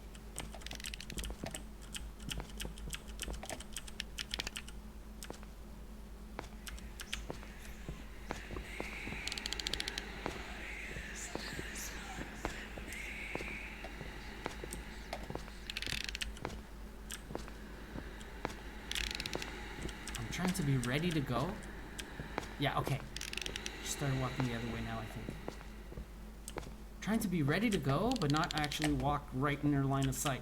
Speaker 1: Trying to be ready to go. Yeah, okay. She started walking the other way now, I think. Trying to be ready to go, but not actually walk right in her line of sight.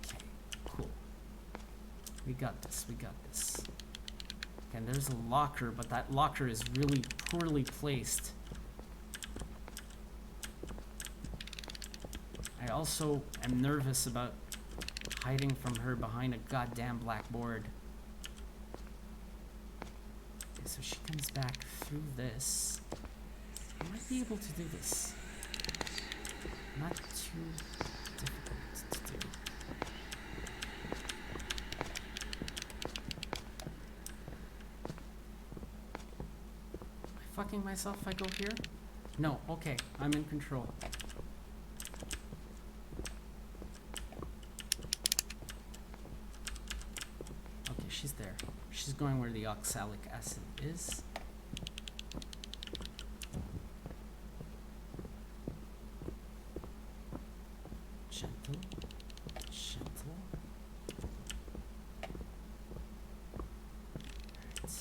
Speaker 1: Okay, cool. We got this, we got this. Okay, there's a locker, but that locker is really poorly placed. I also am nervous about hiding from her behind a goddamn blackboard. Okay, so she comes back through this. I might be able to do this. Not too difficult to do. Am I fucking myself if I go here? No, okay, I'm in control. She's there. She's going where the oxalic acid is. Gentle. Gentle. Right.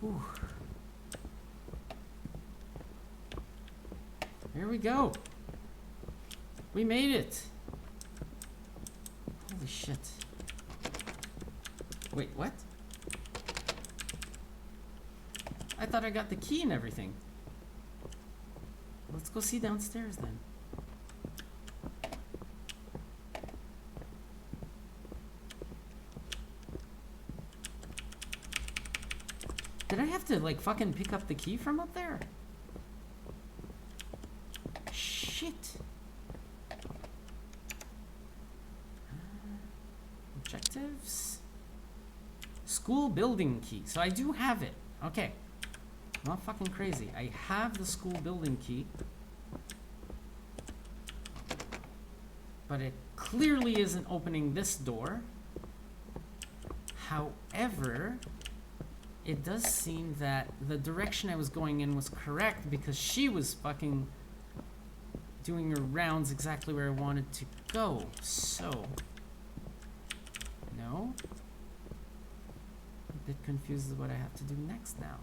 Speaker 1: Ooh. Here we go. We made it. Holy shit. Wait, what? I thought I got the key and everything. Let's go see downstairs then. Did I have have to, like, fucking pick up the key from up there? Shit. Objectives. School building key. So I do have it. Okay. I'm not fucking crazy. I have the school building key. But it clearly isn't opening this door. However, it does seem that the direction I was going in was correct because she was fucking doing her rounds exactly where I wanted to go. So, no. A bit confused with what I have to do next now.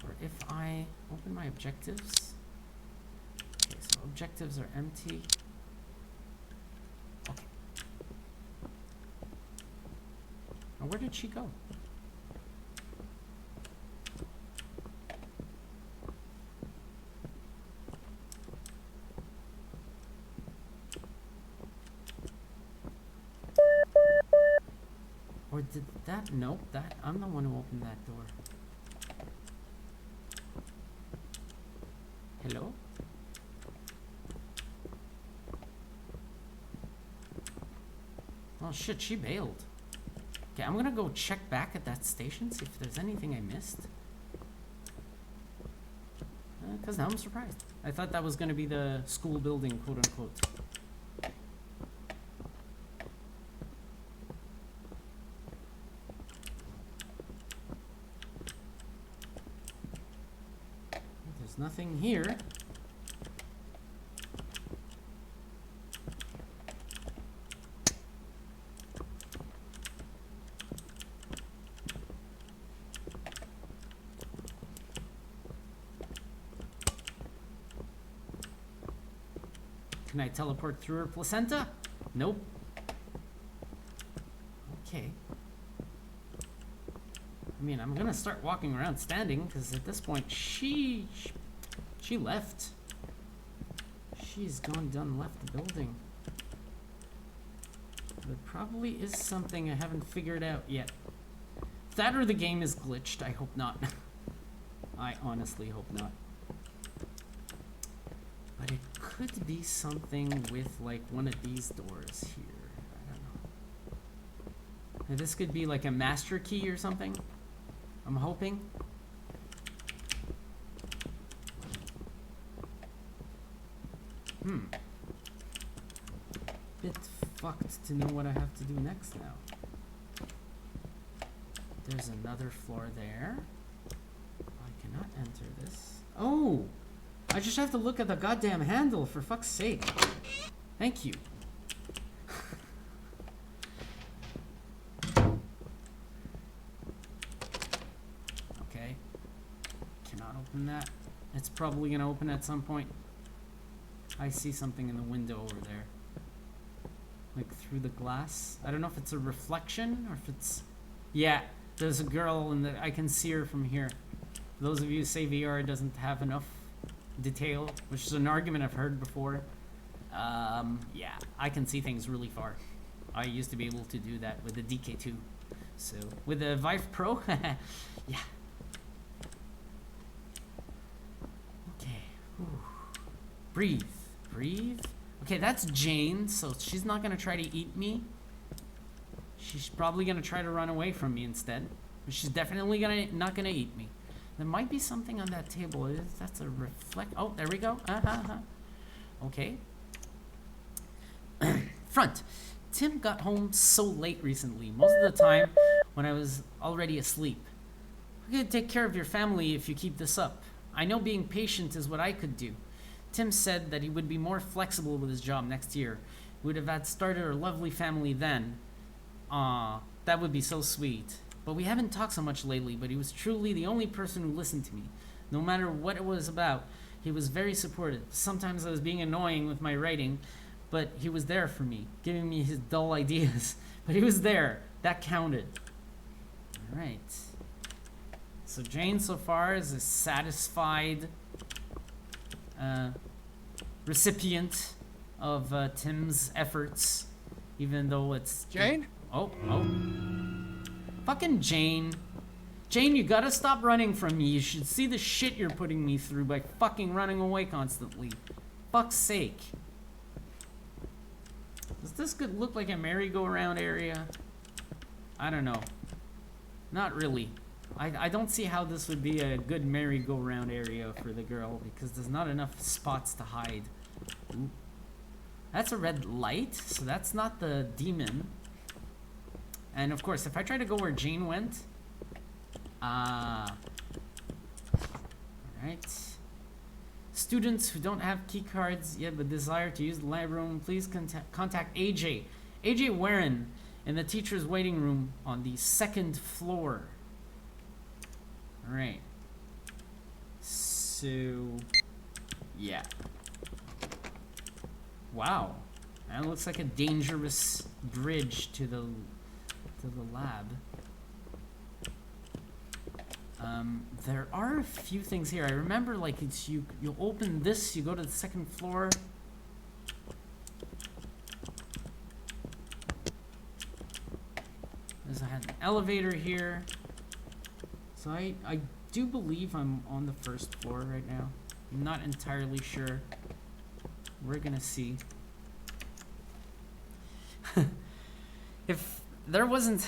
Speaker 1: Or if I open my objectives. Okay, so objectives are empty. Okay. Now where did she go? Or did that? Nope, that I'm the one who opened that door. Hello? Oh shit, she bailed. Okay, I'm gonna go check back at that station, see if there's anything I missed. Because now I'm surprised. I thought that was gonna be the school building, quote unquote. There's nothing here. Can I teleport through her placenta? Nope. Okay. I mean, I'm gonna start walking around standing because at this point she left. She's gone, done, left the building. There probably is something I haven't figured out yet. That or the game is glitched. I hope not. I honestly hope not. But it could be something with like one of these doors here. I don't know. Now, this could be like a master key or something. I'm hoping. Bit fucked to know what I have to do next now. There's another floor there. I cannot enter this. Oh! I just have to look at the goddamn handle, for fuck's sake. Thank you. Okay. Cannot open that. It's probably gonna open at some point. I see something in the window over there. Like through the glass. I don't know if it's a reflection or if it's... Yeah, there's a girl and I can see her from here. For those of you who say VR doesn't have enough detail, which is an argument I've heard before. Yeah, I can see things really far. I used to be able to do that with the DK2. So, with the VIVE Pro, yeah. Okay. Whew. Breathe. Breathe. Okay, that's Jane, so she's not gonna try to eat me. She's probably gonna try to run away from me instead. But she's definitely not gonna eat me. There might be something on that table. That's a reflect. Oh, there we go. Okay. Front. Tim got home so late recently. Most of the time when I was already asleep. We're gonna take care of your family if you keep this up. I know being patient is what I could do. Tim said that he would be more flexible with his job next year. We would have had started our lovely family then. Aw, that would be so sweet. But we haven't talked so much lately, but he was truly the only person who listened to me. No matter what it was about, he was very supportive. Sometimes I was being annoying with my writing, but he was there for me, giving me his dull ideas. But he was there. That counted. All right. So Jane so far is a satisfied recipient of Tim's efforts, even though it's...
Speaker 2: Jane?
Speaker 1: Oh. Fucking Jane. Jane, you gotta stop running from me. You should see the shit you're putting me through by fucking running away constantly. Fuck's sake. Does this look like a merry-go-round area? I don't know. Not really. I don't see how this would be a good merry-go-round area for the girl, because there's not enough spots to hide. Ooh. That's a red light, so that's not the demon. And of course, if I try to go where Jane went... Alright. Students who don't have key cards yet but desire to use the lab room, please contact AJ. AJ Warren in the teacher's waiting room on the 2nd floor. Alright. So... yeah. Wow. That looks like a dangerous bridge to the lab. There are a few things here. I remember, like, it's you open this, you go to the 2nd floor. There's an elevator here. So I do believe I'm on the 1st floor right now. I'm not entirely sure. We're gonna see. If there wasn't...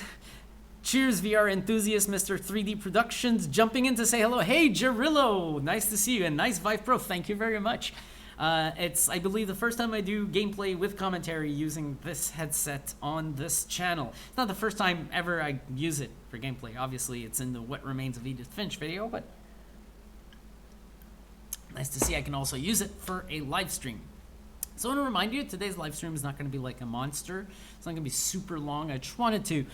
Speaker 1: Cheers, VR enthusiast, Mr. 3D Productions, jumping in to say hello. Hey, Jarillo! Nice to see you, and nice Vive Pro. Thank you very much. It's, I believe, the first time I do gameplay with commentary using this headset on this channel. It's not the first time ever I use it for gameplay. Obviously, it's in the What Remains of Edith Finch video, but nice to see I can also use it for a live stream. So I want to remind you, today's live stream is not going to be like a monster. It's not going to be super long. I just wanted to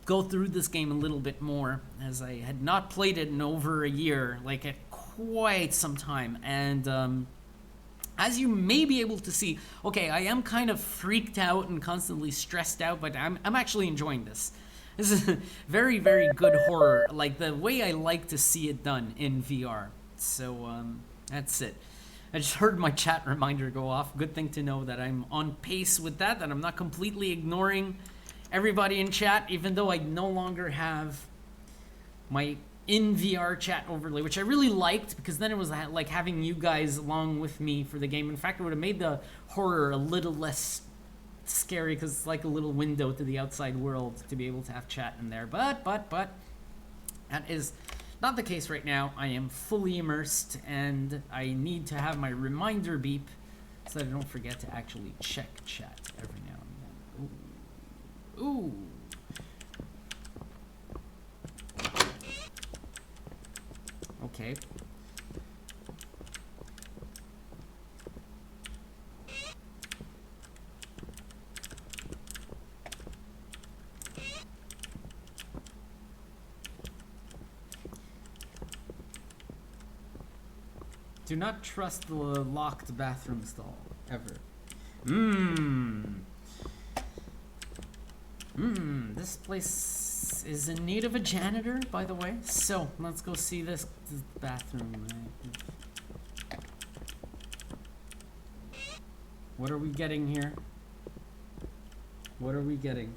Speaker 1: go through this game a little bit more, as I had not played it in over a year, like at quite some time. And as you may be able to see, okay, I am kind of freaked out and constantly stressed out, but I'm actually enjoying this. This is very, very good horror, like the way I like to see it done in VR. So that's it. I just heard my chat reminder go off. Good thing to know that I'm on pace with that I'm not completely ignoring everybody in chat, even though I no longer have my in VR chat overlay, which I really liked, because then it was like having you guys along with me for the game. In fact, it would have made the horror a little less scary, because it's like a little window to the outside world to be able to have chat in there. But that is not the case right now. I am fully immersed, and I need to have my reminder beep so that I don't forget to actually check chat every now and then. Ooh. Okay. Do not trust the locked bathroom stall, ever. This place is in need of a janitor, by the way. So, let's go see this bathroom. What are we getting here? What are we getting?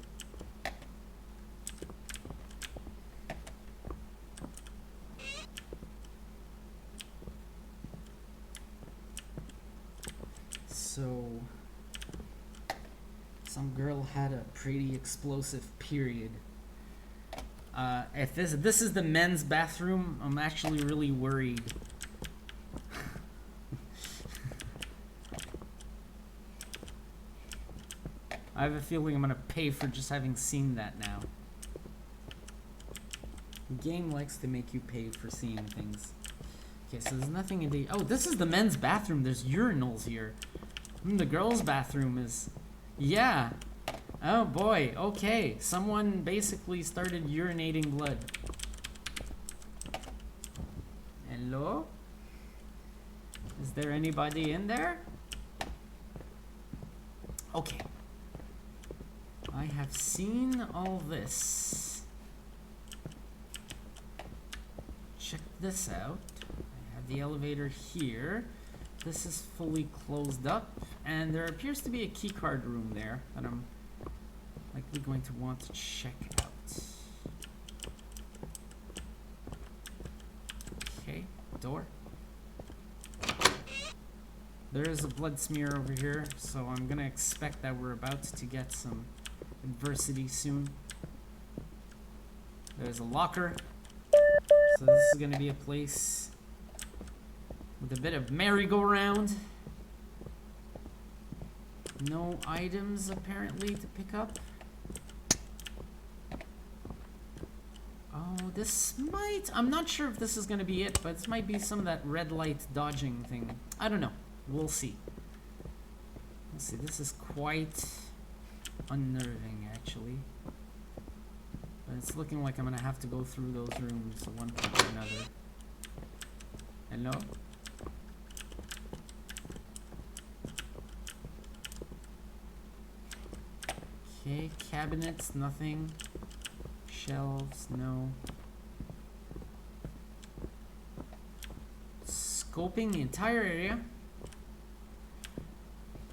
Speaker 1: So... some girl had a pretty explosive period. If this is the men's bathroom, I'm actually really worried. I have a feeling I'm gonna pay for just having seen that now. The game likes to make you pay for seeing things. Okay, so there's nothing in the... oh, this is the men's bathroom. There's urinals here. The girls' bathroom is... yeah. Oh boy, okay. Someone basically started urinating blood. Hello? Is there anybody in there? Okay. I have seen all this. Check this out. I have the elevator here. This is fully closed up, and there appears to be a keycard room there that I'm likely going to want to check out. Okay, door. There is a blood smear over here, so I'm gonna expect that we're about to get some adversity soon. There's a locker, so this is gonna be a place with a bit of merry-go-round. No items apparently to pick up. Oh, this might... I'm not sure if this is going to be it, but this might be some of that red light dodging thing. I don't know. We'll see. Let's see. This is quite unnerving, actually. But it's looking like I'm going to have to go through those rooms one after another. Hello? Okay, cabinets, nothing. Shelves, no. Scoping the entire area.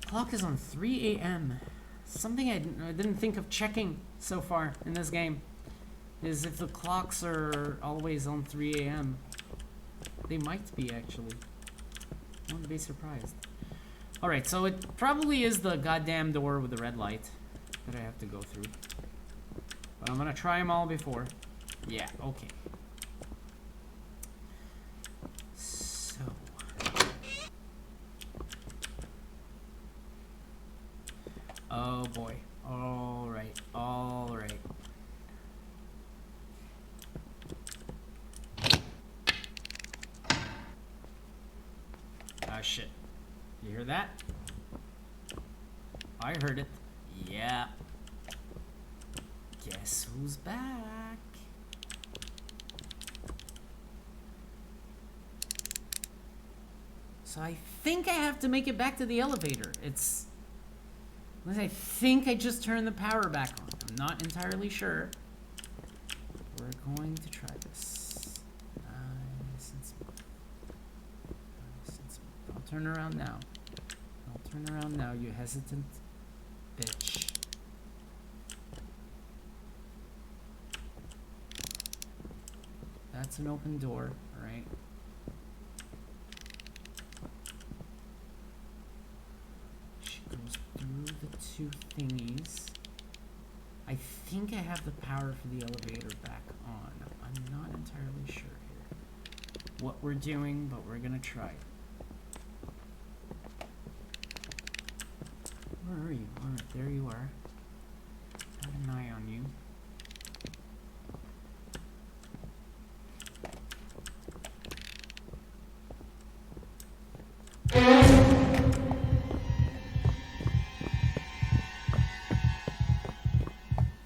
Speaker 1: Clock is on 3 a.m. Something I didn't think of checking so far in this game is if the clocks are always on 3 a.m. They might be, actually. I wouldn't be surprised. Alright, so it probably is the goddamn door with the red light that I have to go through. But I'm gonna try them all before. Yeah, okay. So. Oh boy. Alright, alright. Ah, shit. You hear that? I heard it. Yeah. Guess who's back? So I think I have to make it back to the elevator. I think I just turned the power back on. I'm not entirely sure. We're going to try this. Nice and smooth. Nice and smooth. Don't turn around now. Don't turn around now, you hesitant bitch. That's an open door, right? She goes through the two thingies. I think I have the power for the elevator back on. I'm not entirely sure here what we're doing, but we're gonna try it. Where are you? Alright, there you are. Have an eye on you.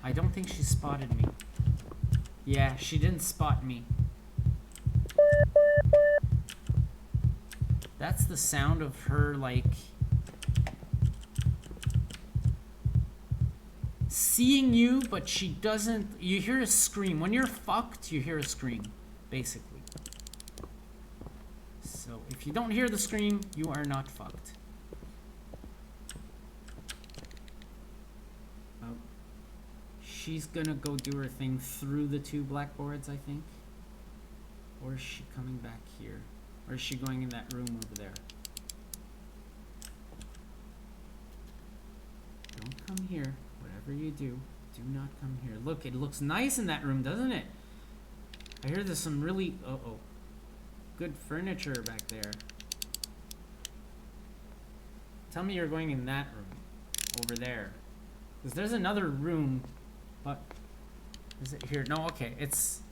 Speaker 1: I don't think she spotted me. Yeah, she didn't spot me. That's the sound of her, like, seeing you, but she doesn't. You hear a scream. When you're fucked, you hear a scream, basically. So if you don't hear the scream, you are not fucked. Oh. She's gonna go do her thing through the two blackboards, I think. Or is she coming back here? Or is she going in that room over there? Don't come here. Whatever you do, do not come here. Look, it looks nice in that room, doesn't it? I hear there's some really... Uh-oh. Good furniture back there. Tell me you're going in that room. Over there. Because there's another room. But... Is it here? No, okay. It's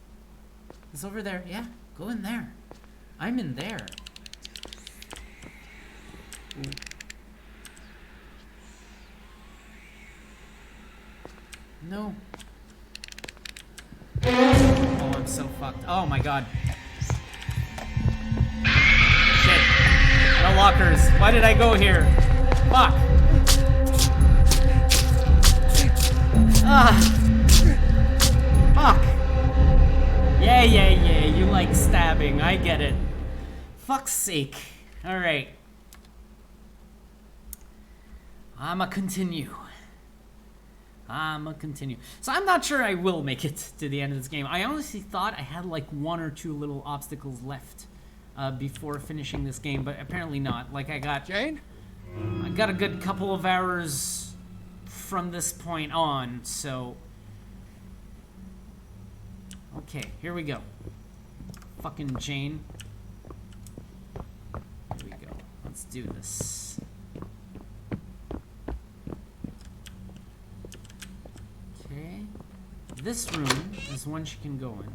Speaker 1: over there. Yeah, go in there. I'm in there. Ooh. No. Oh, I'm so fucked. Oh my god. Shit. No lockers. Why did I go here? Fuck. Ah. Fuck. Yeah. You like stabbing. I get it. Fuck's sake. Alright. I'ma continue. So I'm not sure I will make it to the end of this game. I honestly thought I had like 1 or 2 little obstacles left before finishing this game, but apparently not. Like I got a good couple of hours from this point on, so... Okay, here we go. Fucking Jane. Here we go. Let's do this. Okay. This room is one she can go in.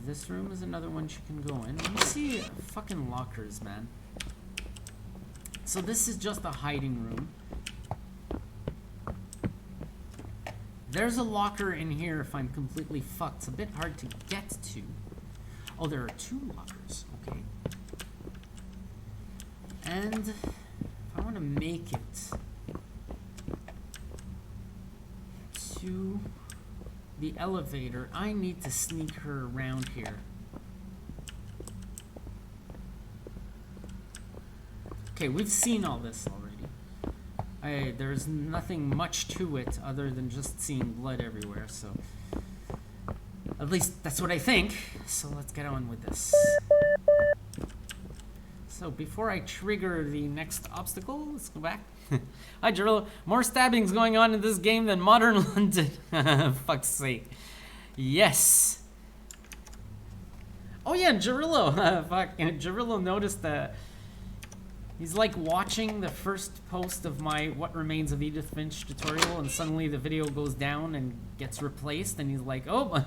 Speaker 1: This room is another one she can go in. You see fucking lockers, man. So this is just a hiding room. There's a locker in here if I'm completely fucked. It's a bit hard to get to. Oh, there are 2 lockers. Okay. And if I want to make it to the elevator, I need to sneak her around here. Okay, we've seen all this already. There's nothing much to it other than just seeing blood everywhere, so... At least that's what I think. So let's get on with this. So before I trigger the next obstacle, let's go back. Hi, Gerillo. More stabbings going on in this game than modern London. Fuck's sake. Yes. Oh yeah, Gerillo. Fuck. Gerillo noticed that he's like watching the first post of my What Remains of Edith Finch tutorial, and suddenly the video goes down and gets replaced, and he's like, oh,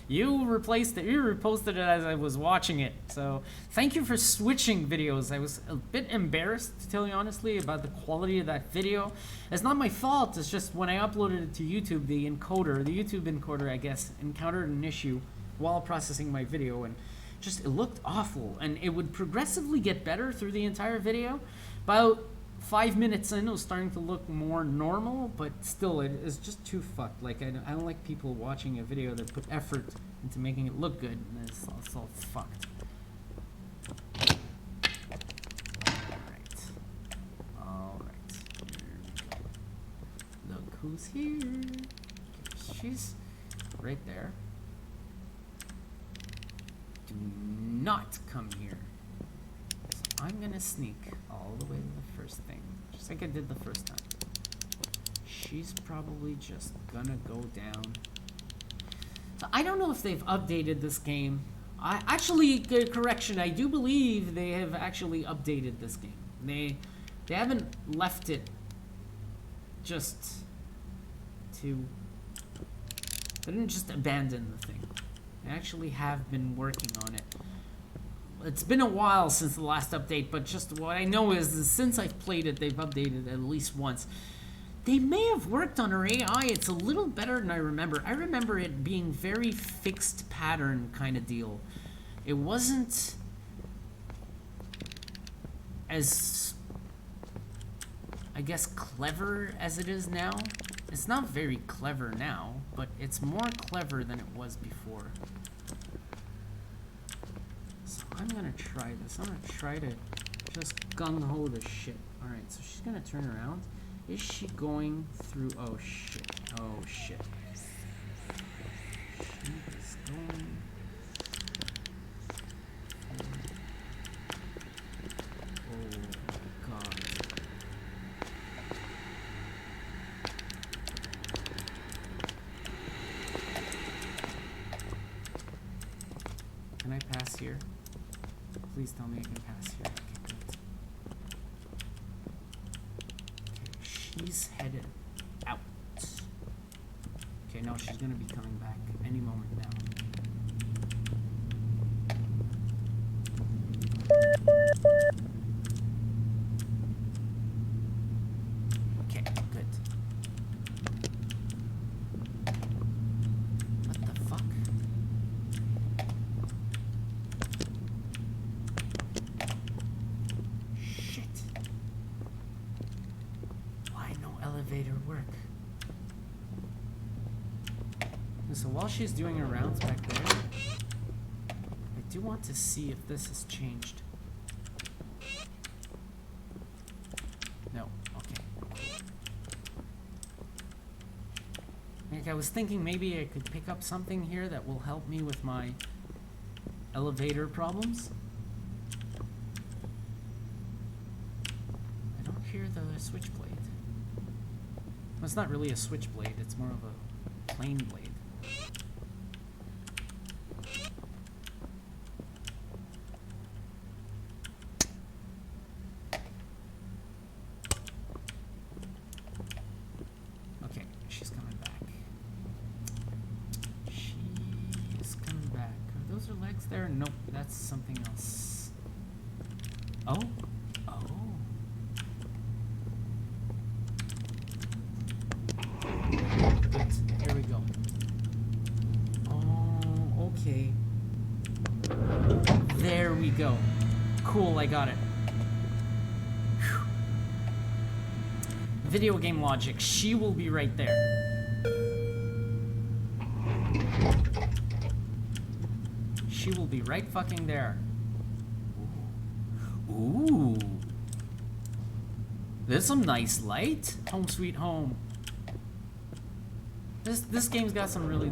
Speaker 1: you replaced it, you reposted it as I was watching it. So thank you for switching videos. I was a bit embarrassed, to tell you honestly, about the quality of that video. It's not my fault, it's just when I uploaded it to YouTube, the YouTube encoder, I guess, encountered an issue while processing my video, and just it looked awful, and it would progressively get better through the entire video. About 5 minutes in, it was starting to look more normal, but still, it is just too fucked. Like, I don't like people watching a video that put effort into making it look good, and it's all fucked. Alright. Here we go. Look who's here. Okay, she's right there. Do not come here. So I'm gonna sneak all the way to the first thing, just like I did the first time. She's probably just gonna go down. So I don't know if they've updated this game. Correction, I do believe they have actually updated this game. They haven't left it just to... They didn't just abandon the thing. They actually have been working on it. It's been a while since the last update, but just what I know is since I've played it, they've updated at least once. They may have worked on her AI. It's a little better than I remember. I remember it being very fixed pattern kind of deal. It wasn't as, I guess, clever as it is now. It's not very clever now, but it's more clever than it was before. So I'm gonna try this. I'm gonna try to just gung-ho this shit. Alright, so she's gonna turn around. Is she going through... Oh shit. Oh shit. She is going... Oh god. Can I pass here? Please tell me I can pass here. Okay, good. Okay, she's headed out. Okay, no, she's gonna be coming back any moment now. Okay, good. What the fuck? Shit. Why no elevator work? And so while she's doing her rounds back there, I do want to see if this has changed. No. Like, I was thinking maybe I could pick up something here that will help me with my elevator problems. I don't hear the switchblade. Well, it's not really a switchblade, it's more of a plane blade. Okay, she's coming back. She is coming back. Are those her legs there? Nope, that's something else. Oh? Oh. Good. Here we go. Oh, okay. There we go. Cool, I got it. Whew. Video game logic. She will be right there. She will be right fucking there. Ooh. There's some nice light. Home sweet home. This game's got some really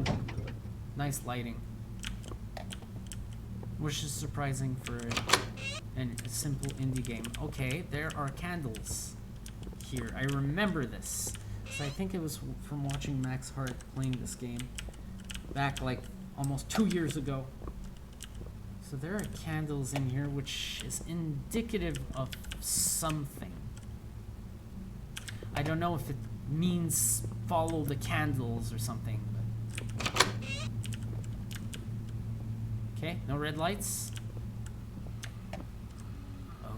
Speaker 1: nice lighting, which is surprising for a simple indie game. Okay, there are candles here. I remember this. So I think it was from watching Max Hart playing this game back like almost 2 years ago. So there are candles in here, which is indicative of something. I don't know if it means follow the candles or something. But... Okay, no red lights. Oh.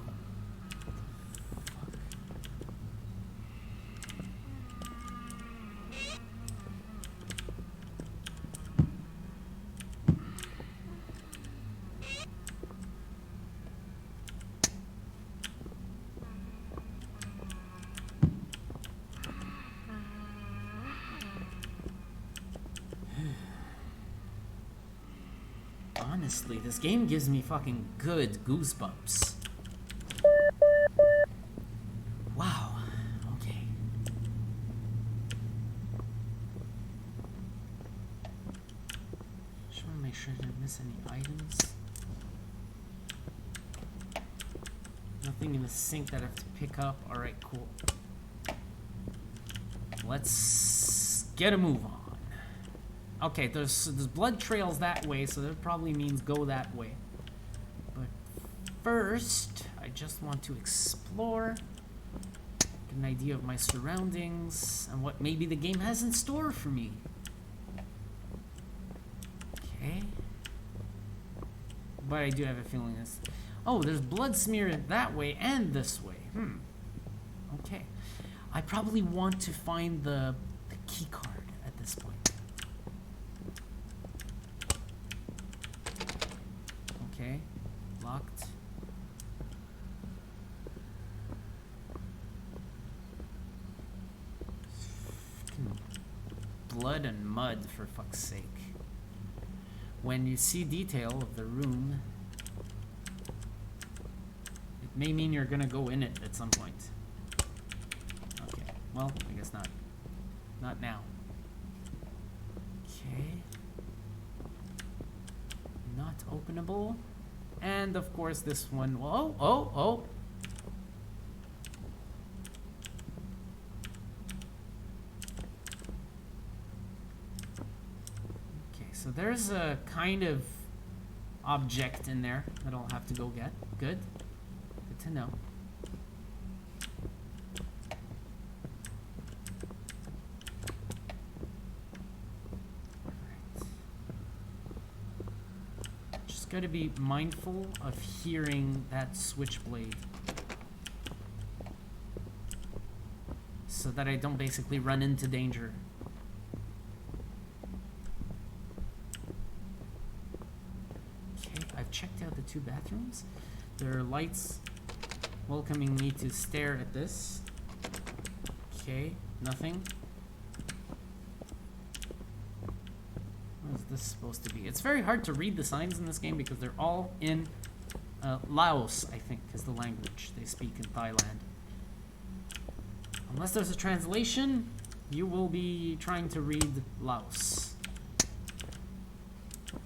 Speaker 1: Honestly, this game gives me fucking good goosebumps. Wow. Okay. Just want to make sure I didn't miss any items. Nothing in the sink that I have to pick up. Alright, cool. Let's get a move on. Okay, there's blood trails that way, so that probably means go that way. But first, I just want to explore, get an idea of my surroundings, and what maybe the game has in store for me. Okay. But I do have a feeling this... Oh, there's blood smeared that way and this way. Okay. I probably want to find the key card at this point. Okay, locked. Blood and mud, for fuck's sake. When you see detail of the room, it may mean you're gonna go in it at some point. Okay, well, I guess not. Not now. Okay. Not openable. And of course this one. Oh. Okay, so there's a kind of object in there that I'll have to go get. Good. Good to know. Got to be mindful of hearing that switchblade so that I don't basically run into danger. Okay, I've checked out the 2 bathrooms. There are lights welcoming me to stare at this. Okay, nothing. What is this supposed to be? It's very hard to read the signs in this game because they're all in Laos, I think, is the language they speak in Thailand. Unless there's a translation, You will be trying to read Laos. I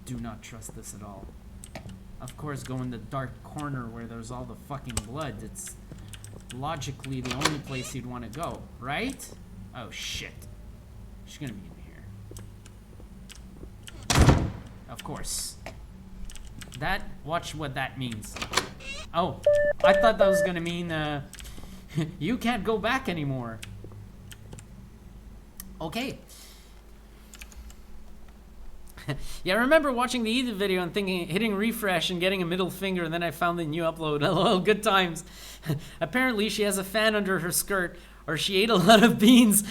Speaker 1: do not trust this at all. Of course, go in the dark corner where there's all the fucking blood. It's logically the only place you'd want to go, right? Oh shit. She's gonna be in here. Of course. Watch what that means. Oh, I thought that was gonna mean, you can't go back anymore. Okay. Yeah, I remember watching the Edith video and thinking, hitting refresh and getting a middle finger, and then I found the new upload. LOL, good times. Apparently she has a fan under her skirt, or she ate a lot of beans.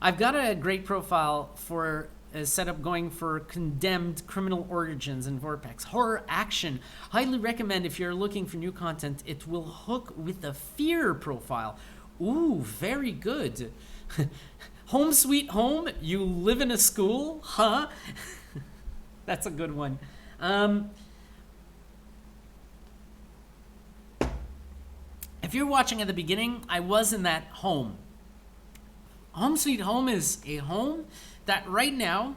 Speaker 1: I've got a great profile for a setup going for condemned criminal origins and Vorpex. Horror action. Highly recommend if you're looking for new content. It will hook with the fear profile. Ooh, very good. Home Sweet Home, you live in a school, huh? That's a good one. If you're watching at the beginning, I was in that home. Home Sweet Home is a home that right now,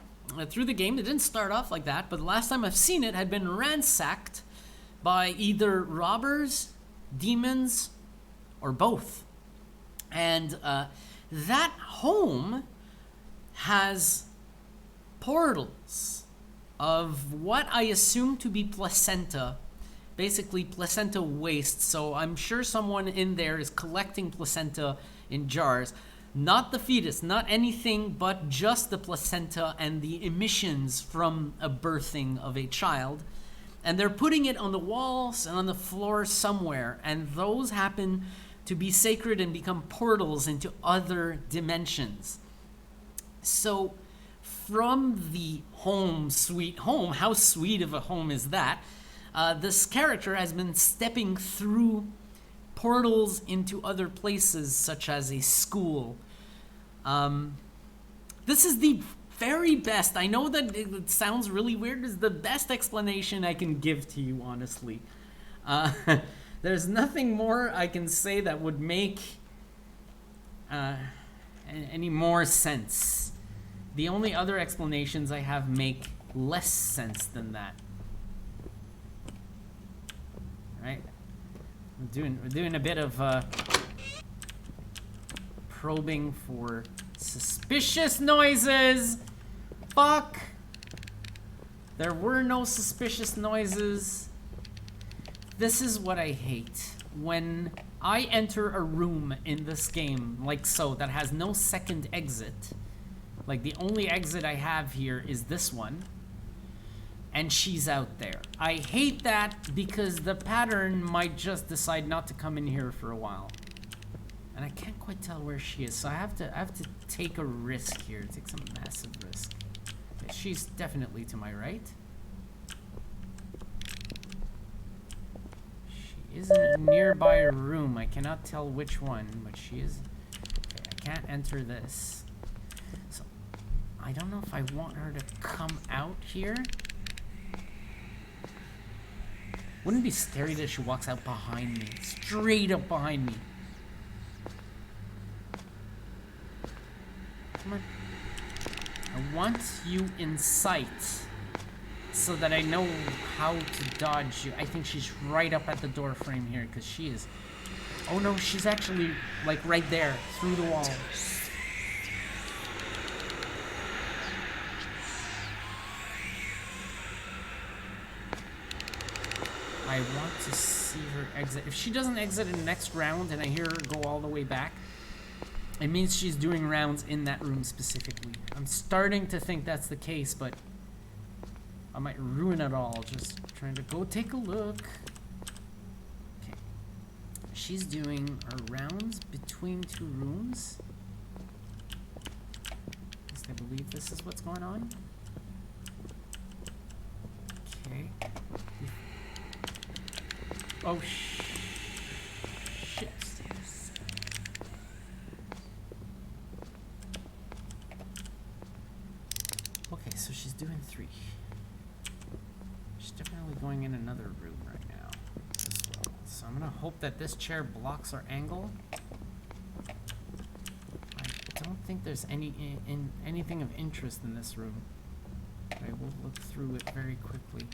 Speaker 1: through the game, it didn't start off like that, but the last time I've seen it had been ransacked by either robbers, demons, or both. And that home has portals of what I assume to be placenta, basically placenta waste. So I'm sure someone in there is collecting placenta in jars, not the fetus, not anything but just the placenta and the emissions from a birthing of a child. And they're putting it on the walls and on the floor somewhere, and those happen to be sacred and become portals into other dimensions. So from the Home Sweet Home, how sweet of a home is that? This character has been stepping through portals into other places, such as a school. This is the very best, I know that it sounds really weird, this is the best explanation I can give to you, honestly. There's nothing more I can say that would make any more sense. The only other explanations I have make less sense than that. Right? We're doing a bit of probing for suspicious noises. Fuck! There were no suspicious noises. This is what I hate. When I enter a room in this game, like so, that has no second exit, like the only exit I have here is this one, and she's out there. I hate that because the pattern might just decide not to come in here for a while. And I can't quite tell where she is, so I have to take a risk here, take some massive risk. Okay, she's definitely to my right. Is in a nearby room. I cannot tell which one, but she is. Okay, I can't enter this. So I don't know if I want her to come out here. Wouldn't it be scary that she walks out behind me? Straight up behind me. Come on. I want you in sight, so that I know how to dodge you. I think she's right up at the door frame here, because she is... Oh no, she's actually, like, right there, through the wall. I want to see her exit. If she doesn't exit in the next round and I hear her go all the way back, it means she's doing rounds in that room specifically. I'm starting to think that's the case, but I might ruin it all just trying to go take a look. Okay. She's doing her rounds between two rooms. At least I believe this is what's going on. Okay. Oh, shit. Okay, so she's doing 3. She's definitely going in another room right now as well. So I'm gonna hope that this chair blocks our angle. I don't think there's anything of interest in this room. I will look through it very quickly.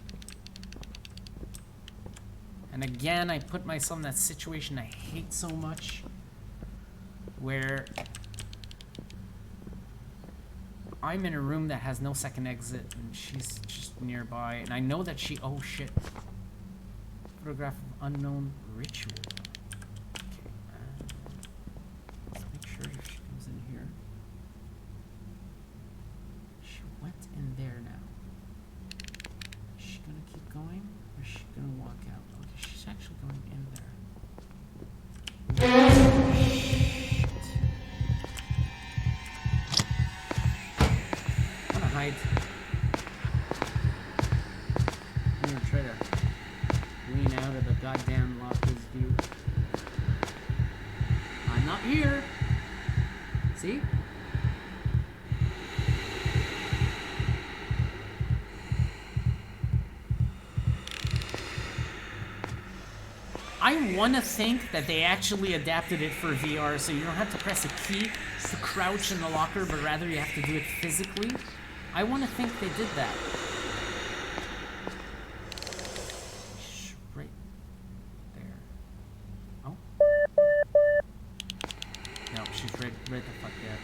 Speaker 1: And again, I put myself in that situation I hate so much, where I'm in a room that has no second exit, and she's just nearby, and I know that she... Oh, shit. Photograph of unknown ritual. Okay, let's make sure if she comes in here. She went in there now. Is she gonna keep going, or is she gonna walk out? Okay, she's actually going in there. I'm gonna hide. I'm gonna try to lean out of the goddamn locker's view. I'm not here. See? I want to think that they actually adapted it for VR, so you don't have to press a key to crouch in the locker, but rather you have to do it physically. I want to think they did that. Right there. Oh? No, she's right the fuck there.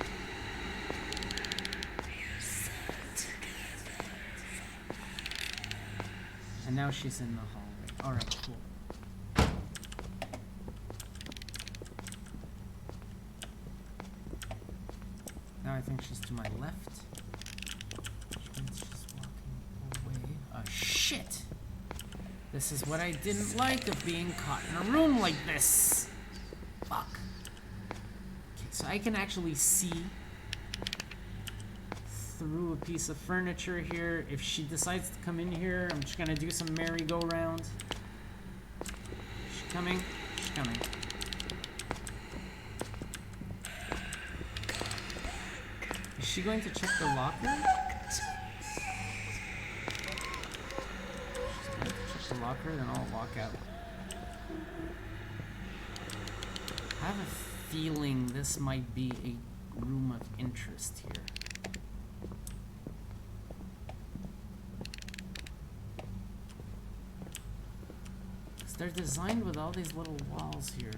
Speaker 1: And now she's in the hallway. Alright, cool. Now I think she's to my left. Which means she's walking away. Oh, shit! This is what I didn't like of being caught in a room like this. Fuck. Okay, so I can actually see through a piece of furniture here. If she decides to come in here, I'm just gonna do some merry-go-round. Is she coming? She's coming. Is she going to check the locker? She's going to check the locker, then I'll walk out. I have a feeling this might be a room of interest here. Because they're designed with all these little walls here.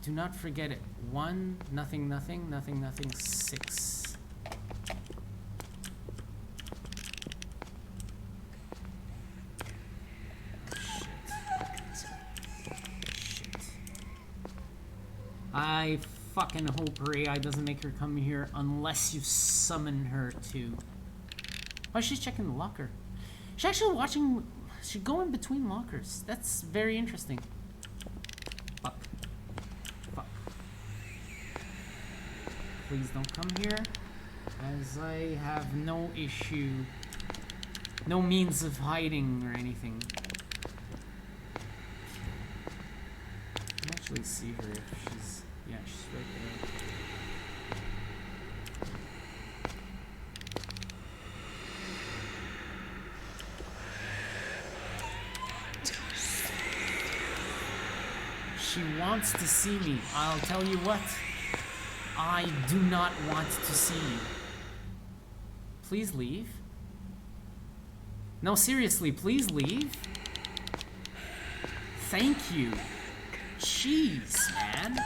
Speaker 1: Do not forget it. 1, nothing, nothing, nothing, nothing, 6. Shit. I fucking hope her AI doesn't make her come here unless you summon her to... Oh, she's checking the locker. She's actually watching... She's going between lockers. That's very interesting. Fuck. Fuck. Please don't come here, as I have no issue, no means of hiding or anything. I can actually see her if she's... Yeah, she's right there. She wants to see me. I'll tell you what. I do not want to see you. Please leave. No, seriously, please leave. Thank you. Jeez, man.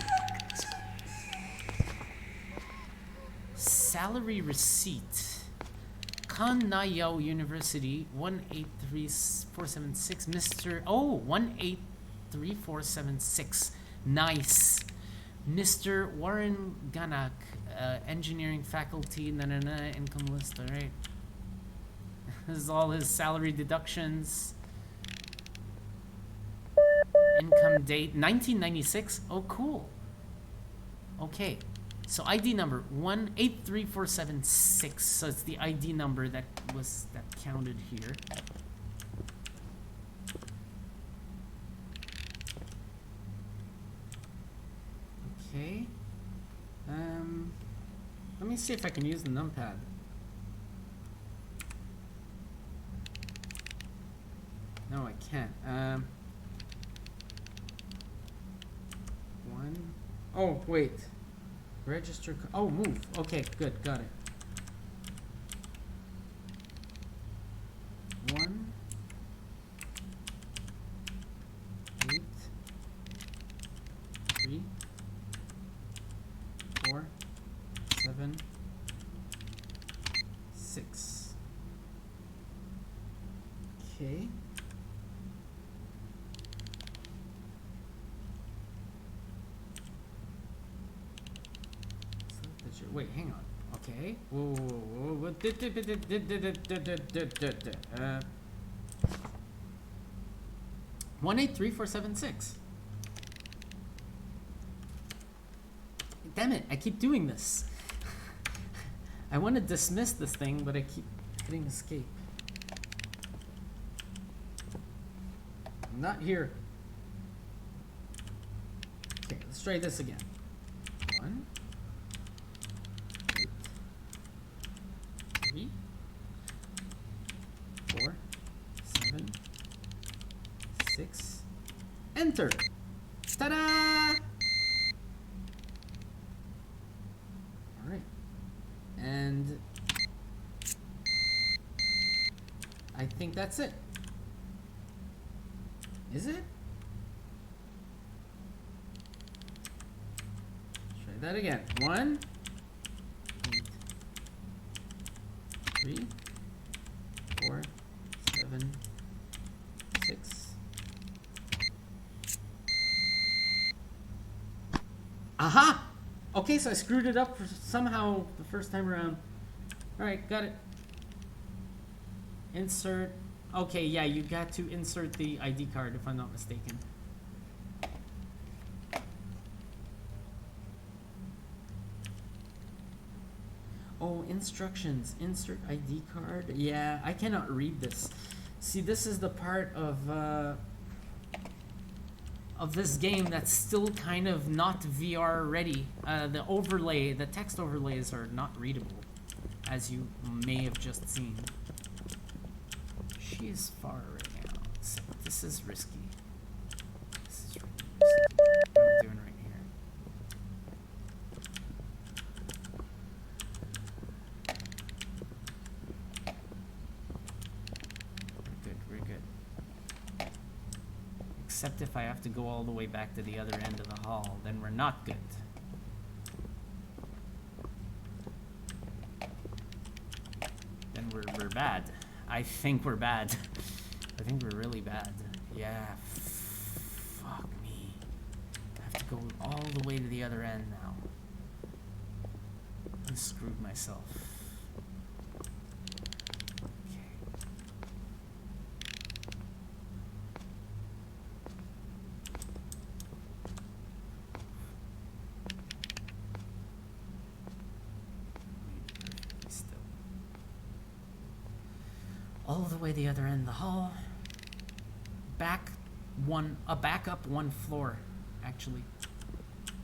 Speaker 1: Salary receipt. Kanayao University, 183476. Mr. Oh, 183476. Nice. Mr. Warren Ganak, engineering faculty, income list, alright. This is all his salary deductions. Income date, 1996. Oh, cool. Okay. So ID number 183476. So it's the ID number that counted here. Okay. Let me see if I can use the numpad. No, I can't. One. Oh, wait. Register. Oh, move. Okay, good. Got it. 1, 8, 3, 4, 7, 6. Okay. Wait, hang on. Okay. Whoa, whoa, whoa, whoa. 183476. Damn it! I keep doing this. I want to dismiss this thing, but I keep hitting escape. I'm not here. Okay, let's try this again. 1, 8, 3, 4, 7, 6. Enter. Ta-da! All right. And I think that's it. Is it? Try that again. 1, 8, 3, 4, 7, 6. Aha! Okay, so I screwed it up for somehow the first time around. Alright, got it. Insert. Okay, yeah, you got to insert the ID card if I'm not mistaken. Oh, instructions. Insert ID card. Yeah, I cannot read this. See, this is the part of this game that's still kind of not VR ready. The overlay, the text overlays are not readable, as you may have just seen. She is far right now, so this is risky. This is really risky. What I'm doing right here. We're good. Except if I have to go all the way back to the other end of the hall, then we're not good. Then we're bad. I think we're bad. I think we're really bad. Yeah. Fuck me. I have to go all the way to the other end now. I screwed myself. All the way the other end of the hall. Back up one floor, actually.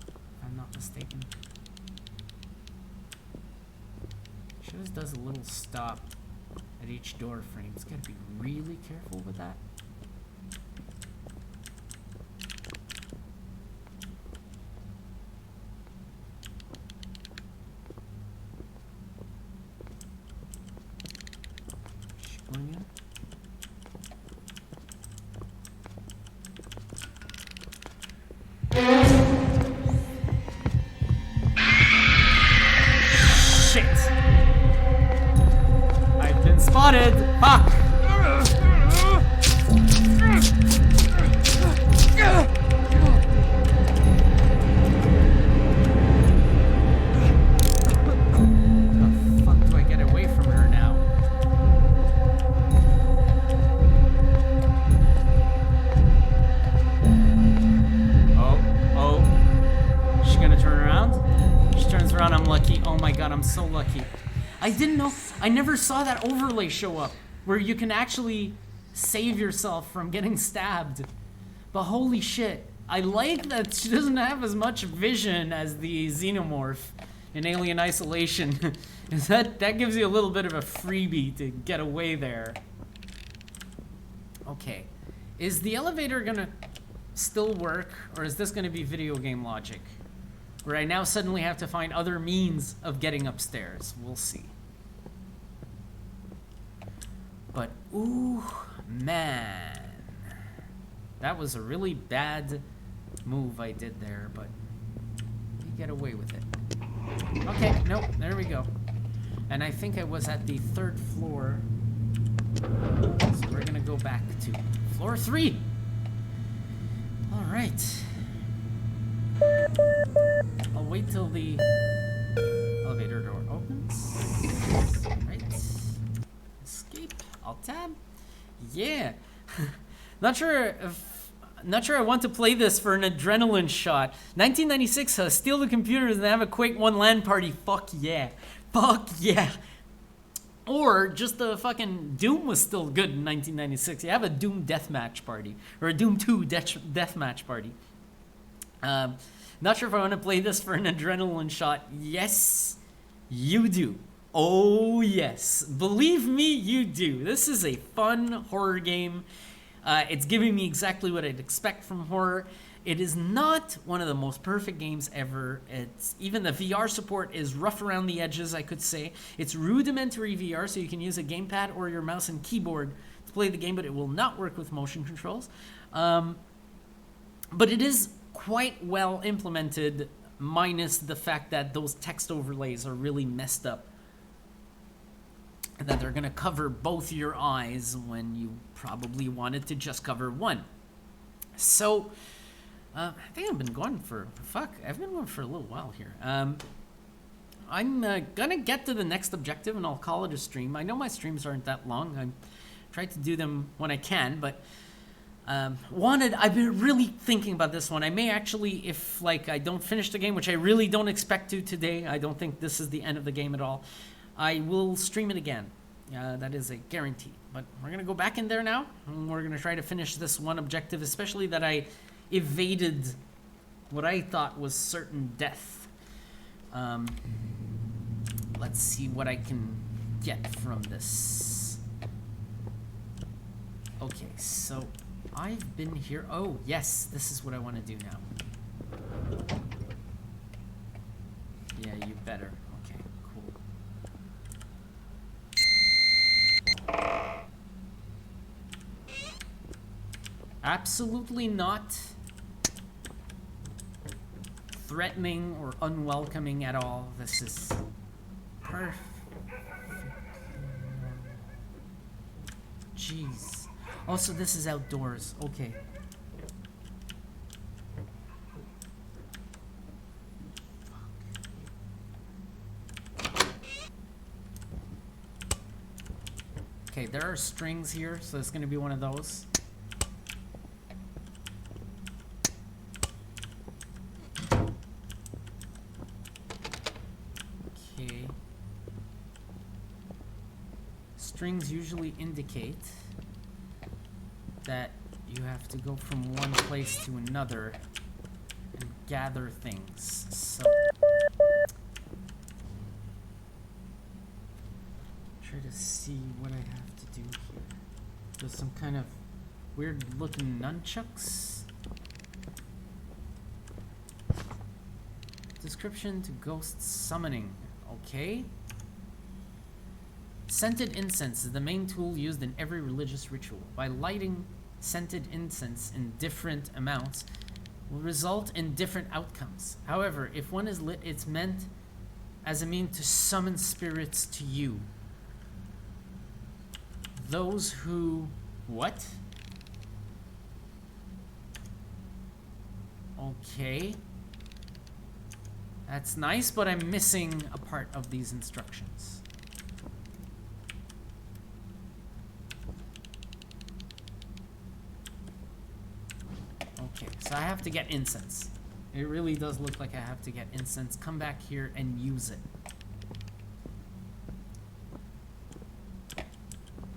Speaker 1: If I'm not mistaken. She always does a little stop at each door frame. It's gotta be really careful with that. Spotted! Fuck! So lucky. I didn't know, I never saw that overlay show up where you can actually save yourself from getting stabbed. But holy shit, I like that she doesn't have as much vision as the xenomorph in Alien Isolation. that gives you a little bit of a freebie to get away there. Okay, Is the elevator gonna still work, or is this gonna be video game logic? Where I now suddenly have to find other means of getting upstairs. We'll see. But, ooh, man. That was a really bad move I did there, but you get away with it. Okay, nope, there we go. And I think I was at the 3rd floor. So we're gonna go back to floor 3. All right. I'll wait till the elevator door opens. Right. Escape. Alt tab. Yeah. Not sure I want to play this for an adrenaline shot. 1996, steal the computers and have a Quake 1 LAN party. Fuck yeah. Fuck yeah. Or just the fucking Doom was still good in 1996. You have a Doom deathmatch party. Or a Doom 2 deathmatch party. Not sure if I want to play this for an adrenaline shot. Yes, you do. Oh, yes. Believe me, you do. This is a fun horror game. It's giving me exactly what I'd expect from horror. It is not one of the most perfect games ever. Even the VR support is rough around the edges, I could say. It's rudimentary VR, so you can use a gamepad or your mouse and keyboard to play the game, but it will not work with motion controls. But it is quite well implemented, minus the fact that those text overlays are really messed up. And that they're going to cover both your eyes when you probably wanted to just cover one. So, I think I've been going for a little while here. I'm gonna get to the next objective and I'll call it a stream. I know my streams aren't that long. I try to do them when I can, but I've been really thinking about this one. I may actually, if I don't finish the game, which I really don't expect to today, I don't think this is the end of the game at all, I will stream it again. That is a guarantee. But we're gonna go back in there now, and we're gonna try to finish this one objective, especially that I evaded what I thought was certain death. Let's see what I can get from this. Okay, so I've been here. Oh, yes, this is what I want to do now. Yeah, you better. Okay, cool. Absolutely not threatening or unwelcoming at all. This is perfect. Jeez. Also, this is outdoors. Okay. Okay, there are strings here, so it's gonna be one of those. Okay. Strings usually indicate that you have to go from one place to another and gather things. So try to see what I have to do here. There's some kind of weird looking nunchucks. Description to ghost summoning. Okay. Scented incense is the main tool used in every religious ritual. By lighting scented incense in different amounts will result in different outcomes. However, if one is lit, it's meant as a means to summon spirits to you. Those who... What? Okay. That's nice, but I'm missing a part of these instructions. Okay, so I have to get incense. It really does look like I have to get incense. Come back here and use it.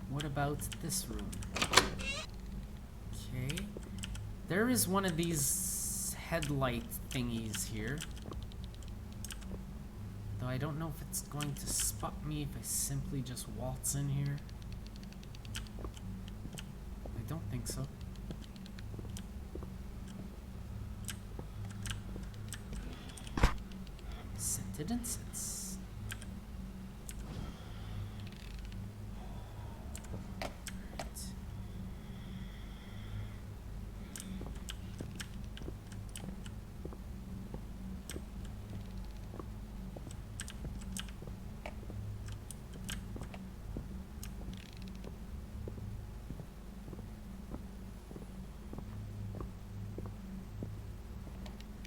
Speaker 1: What about this room? Okay. There is one of these headlight thingies here. Though I don't know if it's going to spot me if I simply just waltz in here. I don't think so. Scented incense. Right.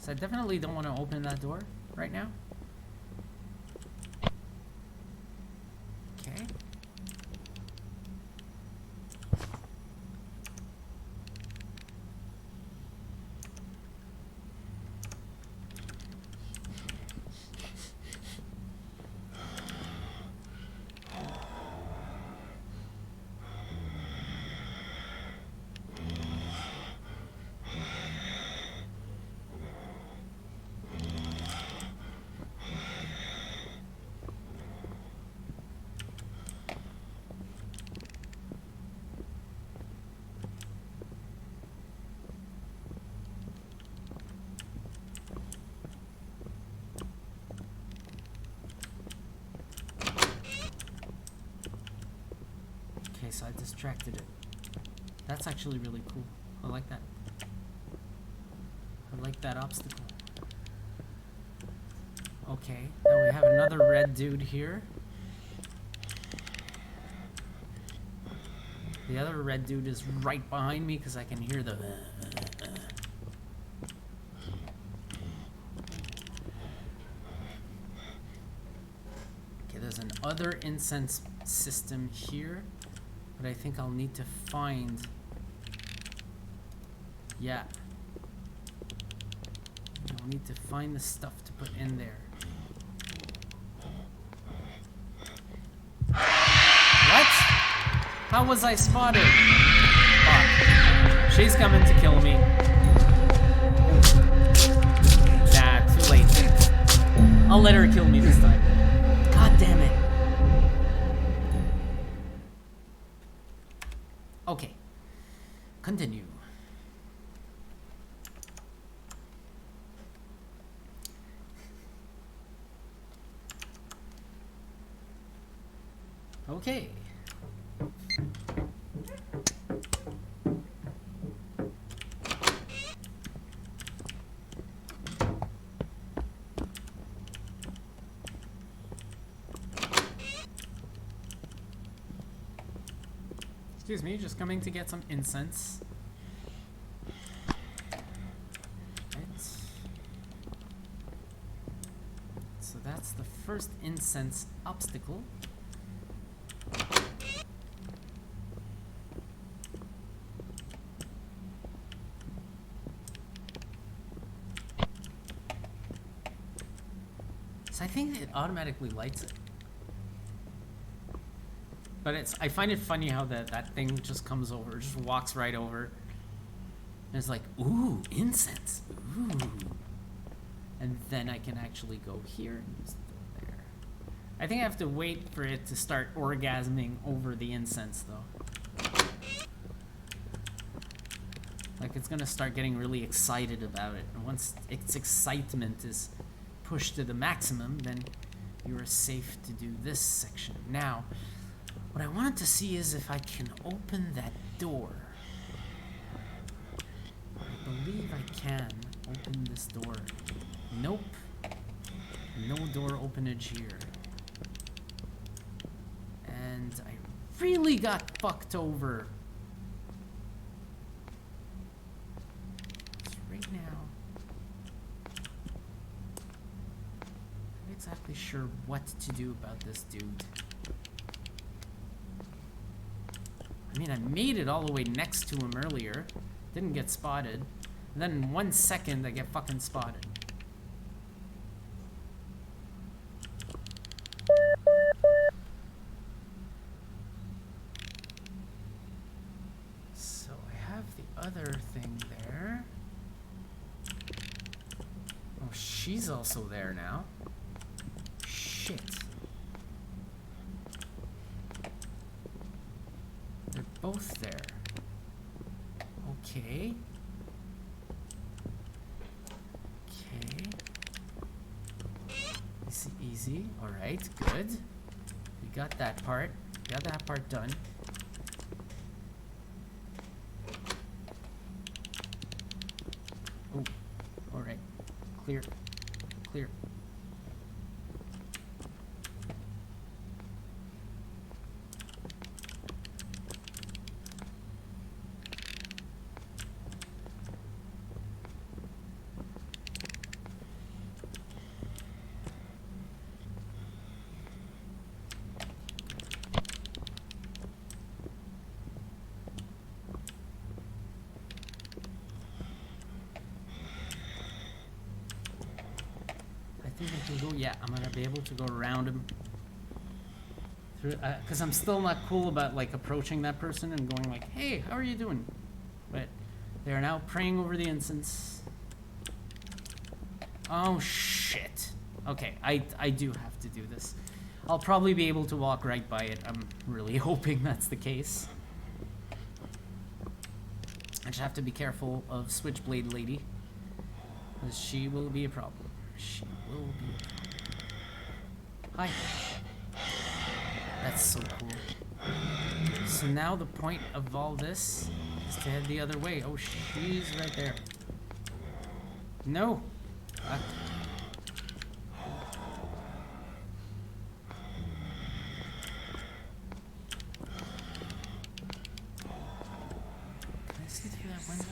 Speaker 1: So I definitely don't want to open that door right now. Okay. Okay, so I distracted it. That's actually really cool. I like that. I like that obstacle. Okay, now we have another red dude here. The other red dude is right behind me because I can hear the... Okay, there's an other incense system here, but I think I'll need to find... Yeah. I'll need to find the stuff to put in there. What? How was I spotted? Fuck. She's coming to kill me. Nah, too late. I'll let her kill me this time. God damn it. Okay. Continue. Okay. Excuse me, just coming to get some incense. Right. So that's the first incense obstacle. I think it automatically lights it. But I find it funny how that thing just comes over, just walks right over. And it's like, ooh, incense, ooh. And then I can actually go here and just go there. I think I have to wait for it to start orgasming over the incense though. Like it's gonna start getting really excited about it. And once its excitement is pushed to the maximum, then you are safe to do this section. Now, what I wanted to see is if I can open that door. I believe I can open this door. Nope. No door openage here. And I really got fucked over. So right now, exactly sure what to do about this dude. I mean, I made it all the way next to him earlier. Didn't get spotted. And then in 1 second, I get fucking spotted. So I have the other thing there. Oh, she's also there now. Shit. They're both there. Okay. Okay. You see Alright, good. We got that part. Got that part done. Oh, alright. Clear. Clear. Yeah, I'm gonna be able to go around him through, because I'm still not cool about like approaching that person and going like, hey, how are you doing? But they are now praying over the incense. Oh shit. Okay, I do have to do this. I'll probably be able to walk right by it. I'm really hoping that's the case. I just have to be careful of Switchblade Lady, because she will be a problem. She will be a problem. Hi. That's so cool. So now the point of all this is to head the other way. Oh, she's right there. No. Can I see through that window?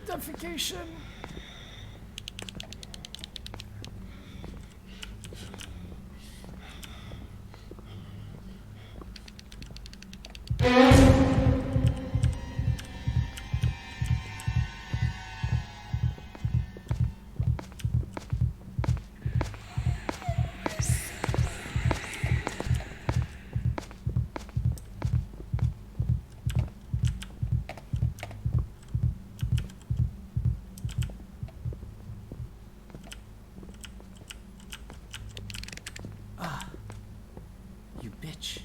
Speaker 1: Defecation. You bitch.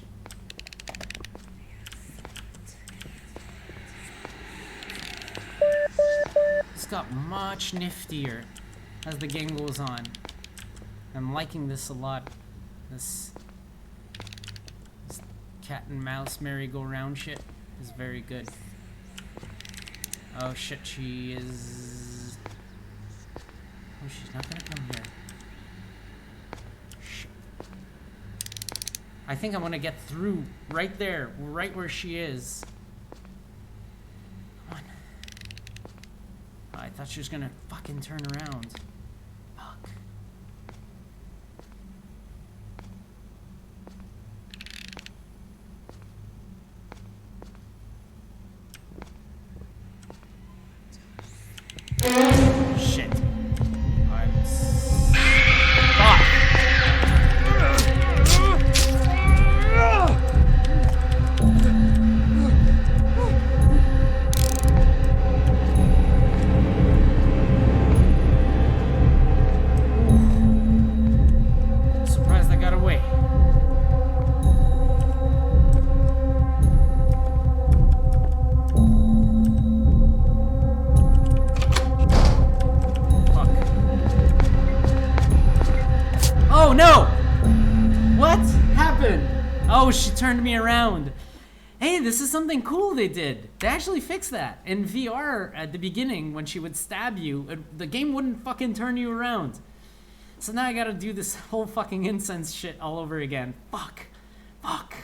Speaker 1: This got much niftier as the game goes on. I'm liking this a lot. This cat and mouse merry-go-round shit is very good. Oh shit, she is... Oh, she's not gonna come here. Shit. I think I'm gonna get through right there, right where she is. Come on. Oh, I thought she was gonna fucking turn around. Fuck. Shit. Fuck. Surprised I got away. Fuck. Oh no! What happened? Oh, she turned me around. Hey, this is something cool they did. They actually fixed that. In VR, at the beginning, when she would stab you, the game wouldn't fucking turn you around. So now I gotta do this whole fucking incense shit all over again. Fuck. Fuck.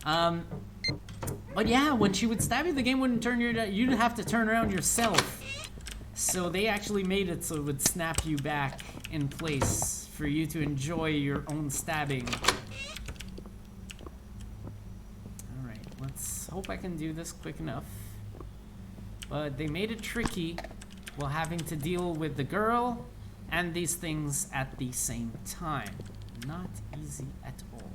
Speaker 1: But yeah, when she would stab you, the game wouldn't turn you around. You'd have to turn around yourself. So they actually made it so it would snap you back in place for you to enjoy your own stabbing. Alright, let's hope I can do this quick enough. But they made it tricky while having to deal with the girl and these things at the same time. Not easy at all.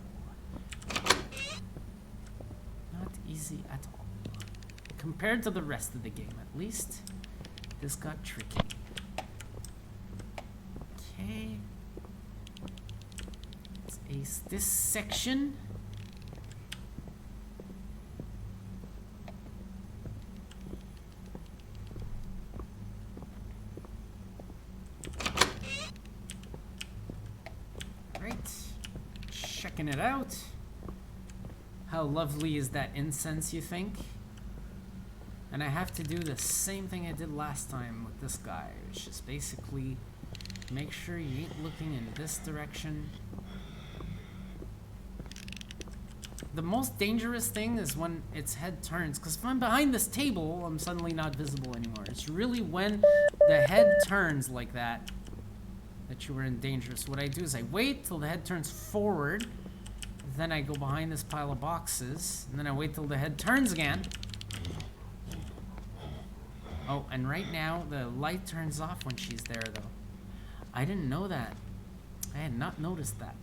Speaker 1: Not easy at all. Compared to the rest of the game, at least, this got tricky. Okay. Let's ace this section. checking it out. How lovely is that incense, you think? And I have to do the same thing I did last time with this guy, which is basically make sure you ain't looking in this direction. The most dangerous thing is when its head turns, because if I'm behind this table, I'm suddenly not visible anymore. It's really when the head turns like that that you are in danger. So what I do is I wait till the head turns forward, then I go behind this pile of boxes, and then I wait till the head turns again. Oh, and right now the light turns off when she's there, though. I didn't know that. I had not noticed that.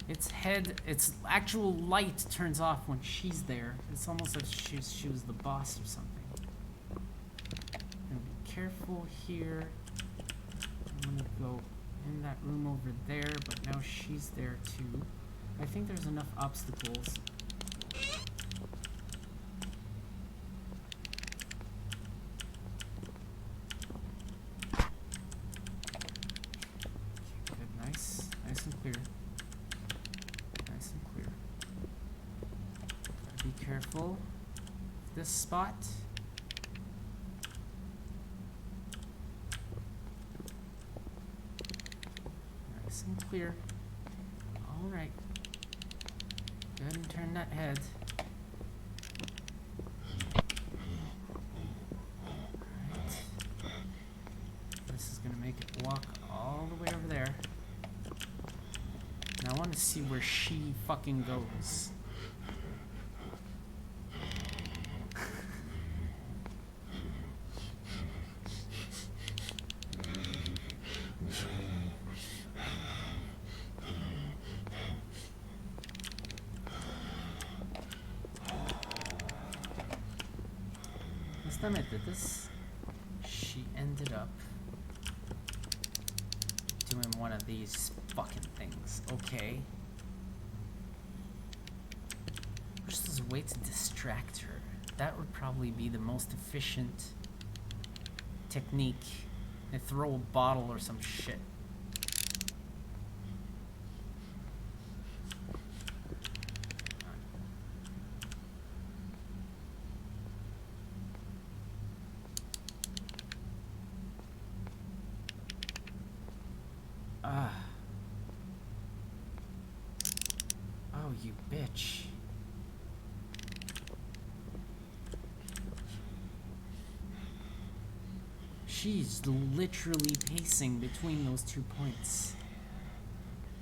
Speaker 1: Its actual light turns off when she's there. It's almost like she was the boss or something. I'm gonna be careful here. I'm gonna go in that room over there, but now she's there too. I think there's enough obstacles. Good, nice and clear. Nice and clear. Gotta be careful. This spot. Nice and clear. All right. Go ahead and turn that head. Alright. This is gonna make it walk all the way over there. And I want to see where she fucking goes. Last time I did this, she ended up doing one of these fucking things. Okay. Just as a way to distract her. That would probably be the most efficient technique. They throw a bottle or some shit. Oh, you bitch. She's literally pacing between those 2 points,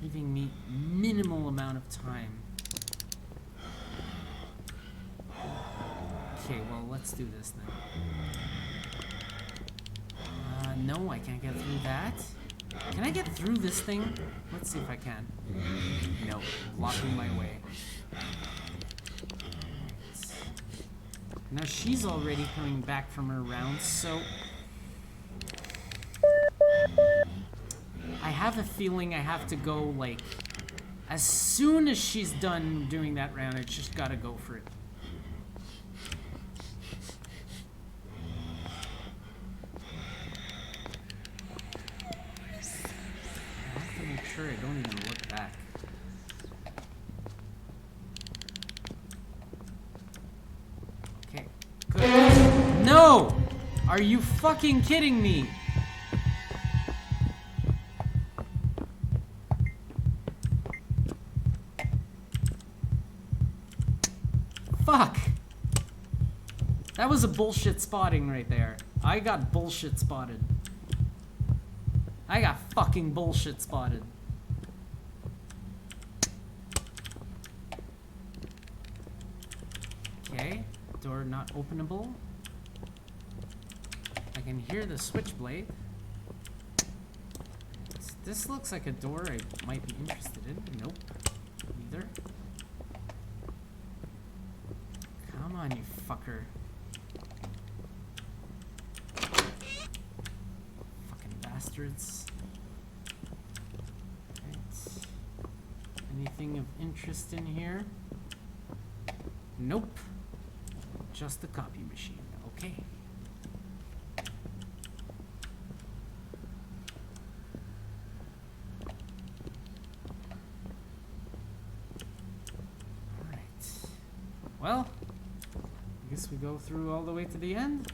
Speaker 1: leaving me minimal amount of time. Okay, well, let's do this then. No, I can't get through that. Can I get through this thing? Let's see if I can. No, blocking my way. Now she's already coming back from her round, so I have a feeling I have to go, like, as soon as she's done doing that round, I just gotta go for it. I have to make sure I don't even look back. Okay, good. No! Are you fucking kidding me? Fuck! That was a bullshit spotting right there. I got bullshit spotted. I got fucking bullshit spotted. Okay, door not openable. I can hear the switchblade. This looks like a door I might be interested in. Nope. Neither. Come on, you fucker. Fucking bastards. Right. Anything of interest in here? Nope. Just the copy machine. Okay. Well, I guess we go through all the way to the end.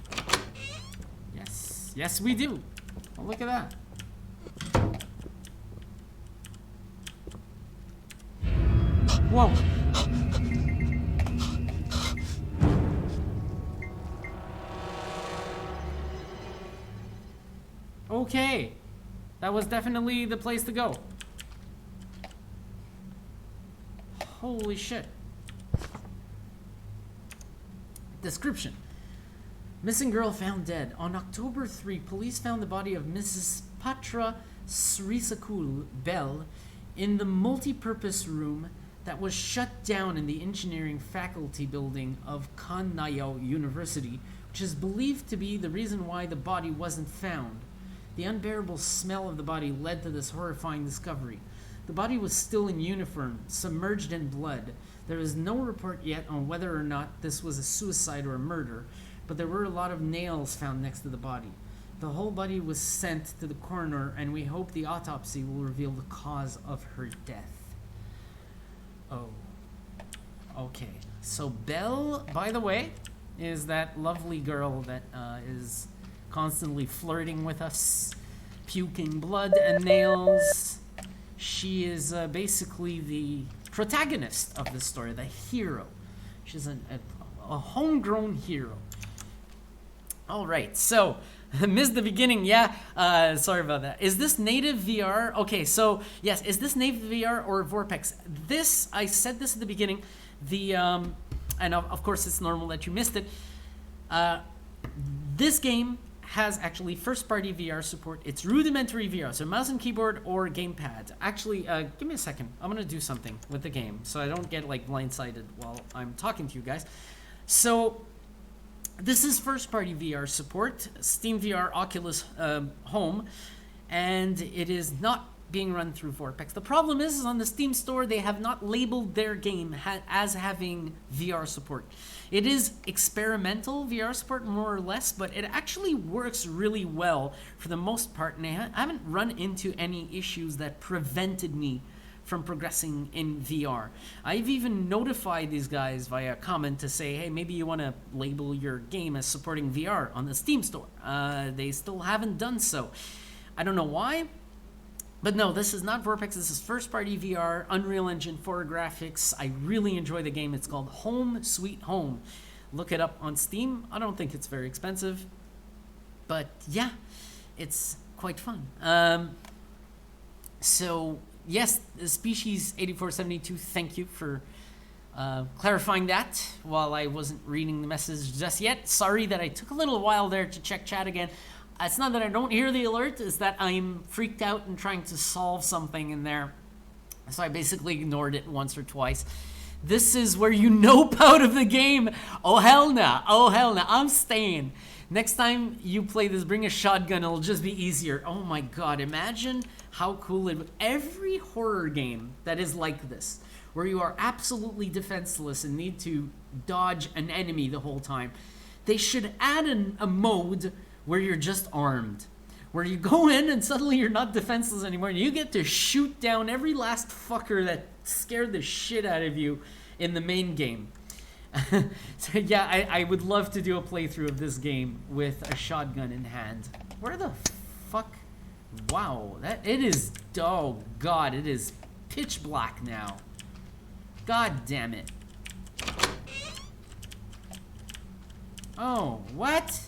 Speaker 1: Yes. Yes, we do. Oh, look at that. Whoa. Okay. That was definitely the place to go. Holy shit. Description. Missing girl found dead. On October 3, police found the body of Mrs. Patra Srisakul Bell in the multi-purpose room that was shut down in the engineering faculty building of Kannayao University, which is believed to be the reason why the body wasn't found. The unbearable smell of the body led to this horrifying discovery. The body was still in uniform, submerged in blood. There is no report yet on whether or not this was a suicide or a murder, but there were a lot of nails found next to the body. The whole body was sent to the coroner, and we hope the autopsy will reveal the cause of her death. Oh. Okay. So Belle, by the way, is that lovely girl that is constantly flirting with us, puking blood and nails. She is basically the protagonist of this story, the hero. She's a homegrown hero. All right, so missed the beginning. Yeah, sorry about that. Is this native VR? Okay, so yes, is this native VR or Vorpex? This, I said this at the beginning. The and of course it's normal that you missed it. This game has actually first-party VR support. It's rudimentary VR, so mouse and keyboard or gamepad. Actually, give me a second. I'm gonna do something with the game so I don't get like blindsided while I'm talking to you guys. So this is first-party VR support, Steam VR, Oculus Home, and it is not being run through Vorpex. The problem is on the Steam store, they have not labeled their game as having VR support. It is experimental VR support, more or less, but it actually works really well for the most part, and I haven't run into any issues that prevented me from progressing in VR. I've even notified these guys via comment to say, hey, maybe you want to label your game as supporting VR on the Steam store. They still haven't done so. I don't know why. But no, this is not Vorpex. This is first-party VR, Unreal Engine 4 graphics. I really enjoy the game. It's called Home Sweet Home. Look it up on Steam. I don't think it's very expensive. But yeah, it's quite fun. So yes, the Species 8472, thank you for clarifying that while I wasn't reading the message just yet. Sorry that I took a little while there to check chat again. It's not that I don't hear the alert, it's that I'm freaked out and trying to solve something in there. So I basically ignored it once or twice. This is where you nope out of the game. Oh hell nah, oh hell nah, I'm staying. Next time you play this, bring a shotgun, it'll just be easier. Oh my god, imagine how cool it would. Every horror game that is like this, where you are absolutely defenseless and need to dodge an enemy the whole time, they should add a mode where you're just armed, where you go in and suddenly you're not defenseless anymore and you get to shoot down every last fucker that scared the shit out of you in the main game. So yeah, I would love to do a playthrough of this game with a shotgun in hand. Where the fuck? Wow, it is, oh god, it is pitch black now. God damn it. Oh, what?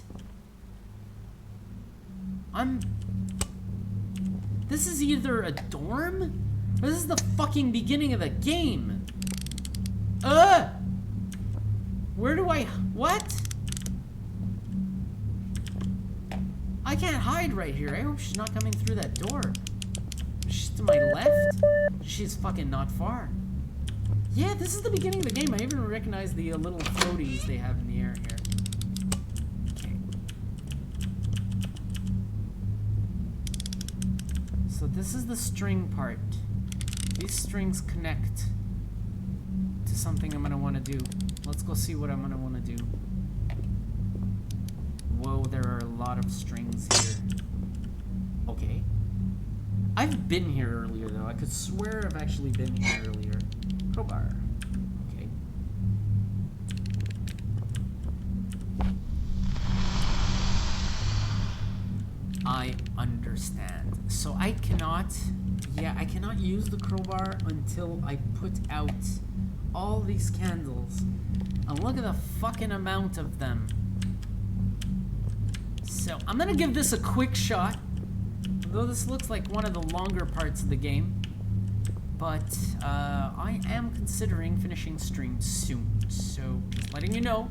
Speaker 1: This is either a dorm, or this is the fucking beginning of the game. Where do what? I can't hide right here. I hope she's not coming through that door. She's to my left? She's fucking not far. Yeah, this is the beginning of the game. I even recognize the little floaties they have in the air here. So this is the string part. These strings connect to something I'm gonna want to do. Let's go see what I'm gonna want to do. Whoa, there are a lot of strings here. Okay. I've been here earlier though. I could swear I've actually been here earlier. Crowbar. Okay. understand. So I cannot, yeah, I cannot use the crowbar until I put out all these candles. And look at the fucking amount of them. So I'm gonna give this a quick shot. Though this looks like one of the longer parts of the game. But I am considering finishing stream soon. So just letting you know.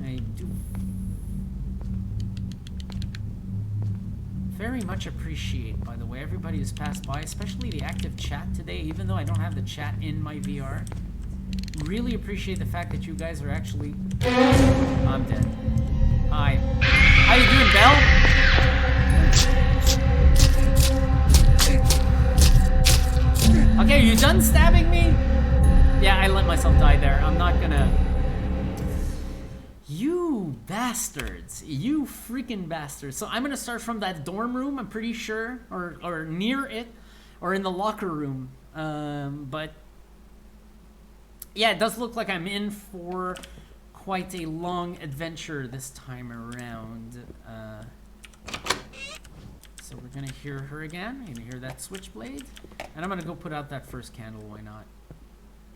Speaker 1: I do very much appreciate, by the way, everybody who's passed by, especially the active chat today, even though I don't have the chat in my VR. Really appreciate the fact that you guys are actually... I'm dead. Hi. How you doing, Belle? Okay, are you done stabbing me? Yeah, I let myself die there. I'm not gonna... You bastards. You freaking bastards. So I'm gonna start from that dorm room, I'm pretty sure. Or near it. Or in the locker room. But... yeah, it does look like I'm in for quite a long adventure this time around. So we're gonna hear her again. You're gonna hear that switchblade. And I'm gonna go put out that first candle, why not?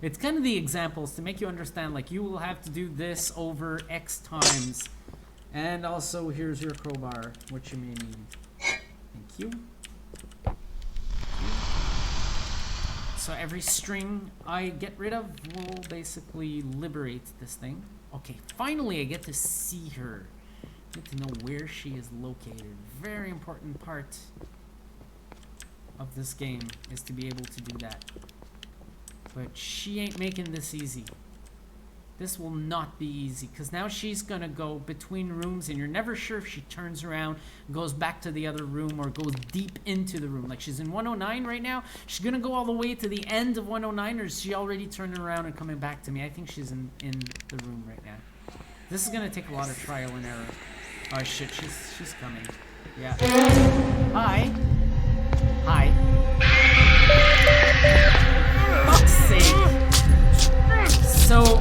Speaker 1: It's kind of the examples to make you understand, like, you will have to do this over X times. And also, here's your crowbar, what you may need. Thank you. So every string I get rid of will basically liberate this thing. Okay, finally I get to see her. I get to know where she is located. Very important part of this game is to be able to do that. But she ain't making this easy. This will not be easy, because now she's gonna go between rooms and you're never sure if she turns around, goes back to the other room, or goes deep into the room. Like, she's in 109 right now. She's gonna go all the way to the end of 109, or is she already turning around and coming back to me? I think she's in the room right now. This is gonna take a lot of trial and error. Oh shit, she's coming. Yeah. Hi. Hi. Fuck's sake. So...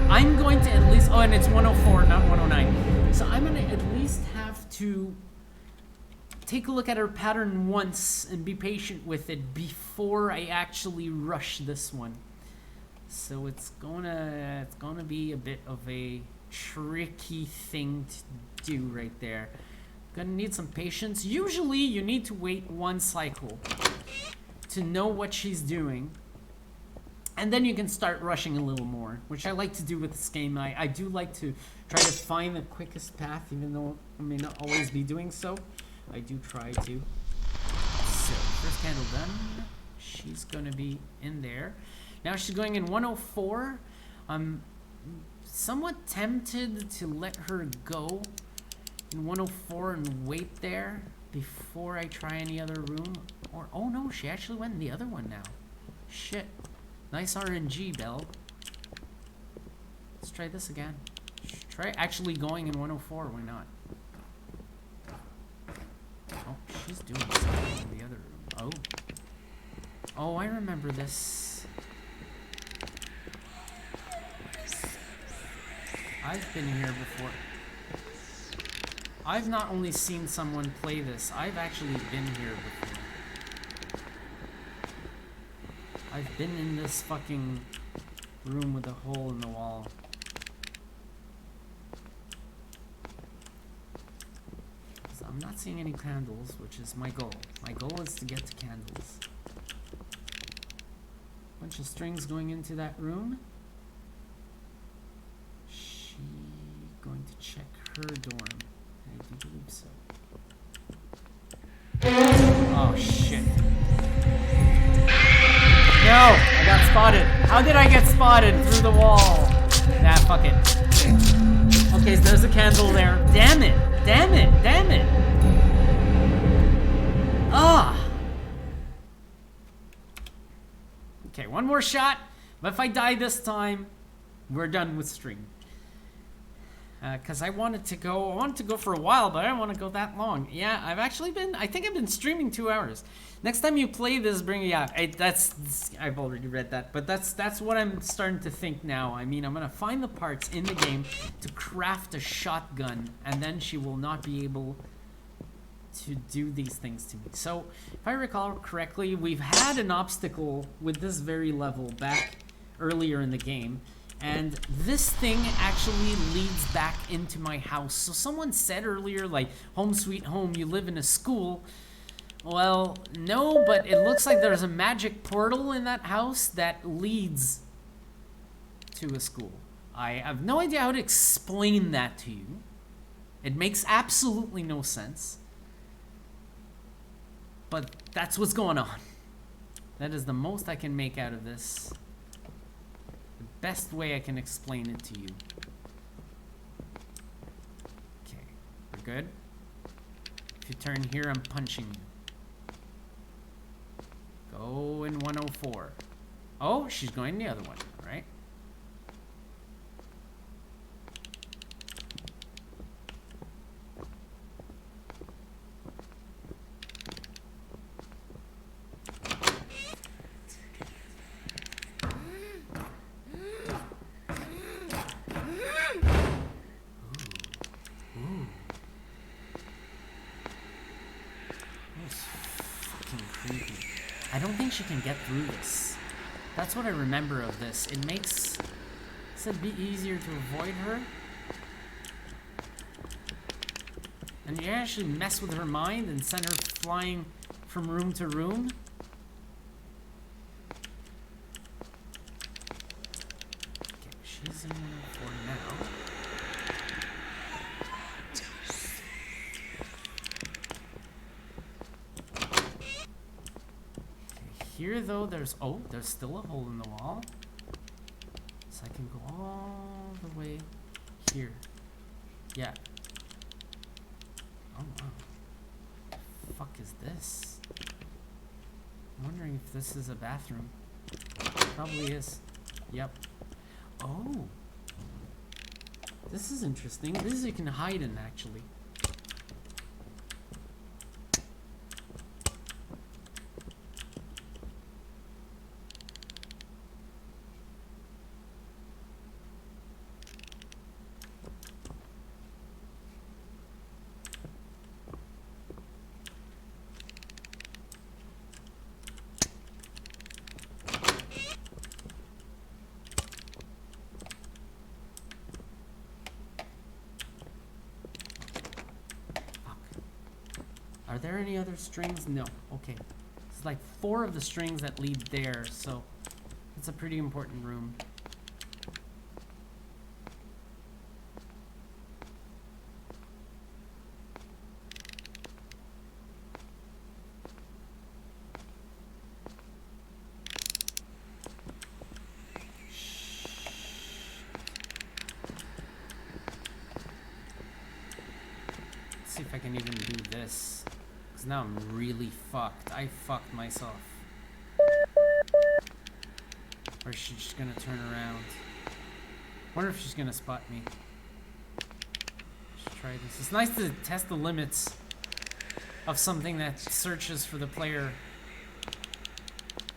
Speaker 1: I'm going to at least... oh, and it's 104, not 109. So I'm going to at least have to take a look at her pattern once and be patient with it before I actually rush this one. So it's gonna be a bit of a tricky thing to do right there. Gonna need some patience. Usually you need to wait one cycle to know what she's doing. And then you can start rushing a little more, which I like to do with this game. I do like to try to find the quickest path, even though I may not always be doing so. I do try to. So, first candle done. She's going to be in there. Now she's going in 104. I'm somewhat tempted to let her go in 104 and wait there before I try any other room. Or, oh no, she actually went in the other one now. Shit. Nice RNG, Belle. Let's try this again. Try actually going in 104, why not? Oh, she's doing something in the other room. Oh. Oh, I remember this. I've been here before. I've not only seen someone play this, I've actually been here before. I've been in this fucking room with a hole in the wall. So I'm not seeing any candles, which is my goal. My goal is to get to candles. Bunch of strings going into that room. She going to check her dorm. I do believe so. Oh shit. No! I got spotted. How did I get spotted through the wall? Nah, fuck it. Okay, so there's a candle there. Damn it! Damn it! Damn it! Ah! Okay, one more shot. But if I die this time, we're done with stream. Because I wanted to go for a while, but I don't want to go that long. Yeah, I think I've been streaming 2 hours. Next time you play this, I've already read that, but that's what I'm starting to think now. I mean, I'm going to find the parts in the game to craft a shotgun, and then she will not be able to do these things to me. So, if I recall correctly, we've had an obstacle with this very level back earlier in the game. And this thing actually leads back into my house. So someone said earlier, like, home sweet home, you live in a school. Well, no, but it looks like there's a magic portal in that house that leads to a school. I have no idea how to explain that to you. It makes absolutely no sense. But that's what's going on. That is the most I can make out of this. Best way I can explain it to you. Okay, we're good. If you turn here, I'm punching you. Go in 104. Oh, she's going the other one, right? I don't think she can get through this. That's what I remember of this. It makes it a bit easier to avoid her. And you actually mess with her mind and send her flying from room to room. Okay, she's in 104 now. Here, though, there's still a hole in the wall. So I can go all the way here. Yeah. Oh, wow. The fuck is this? I'm wondering if this is a bathroom. Probably is. Yep. Oh. This is interesting. This you can hide in, actually. Are there any other strings? No. Okay. It's like 4 of the strings that lead there, so it's a pretty important room. Let's see if I can even do this. Now I'm really fucked. I fucked myself. Or is she just gonna turn around? Wonder if she's gonna spot me. Let's try this. It's nice to test the limits of something that searches for the player.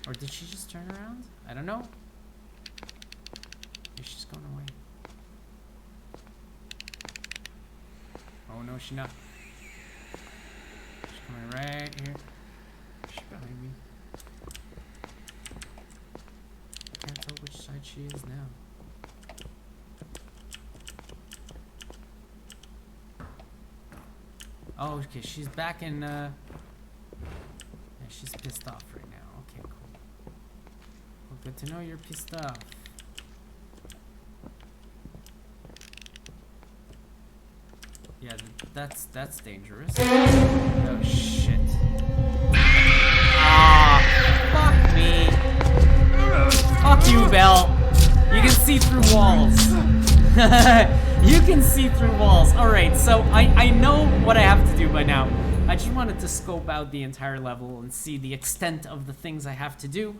Speaker 1: Or did she just turn around? I don't know. Maybe she's going away. Oh no, she's not. Coming right here. She's behind me. I can't tell which side she is now. Oh, okay, she's back in, yeah, she's pissed off right now. Okay, cool. Well, good to know you're pissed off. Yeah, that's dangerous. Oh shit. Ah, fuck me. Fuck you, Belle. You can see through walls. You can see through walls. Alright, so I know what I have to do by now. I just wanted to scope out the entire level and see the extent of the things I have to do.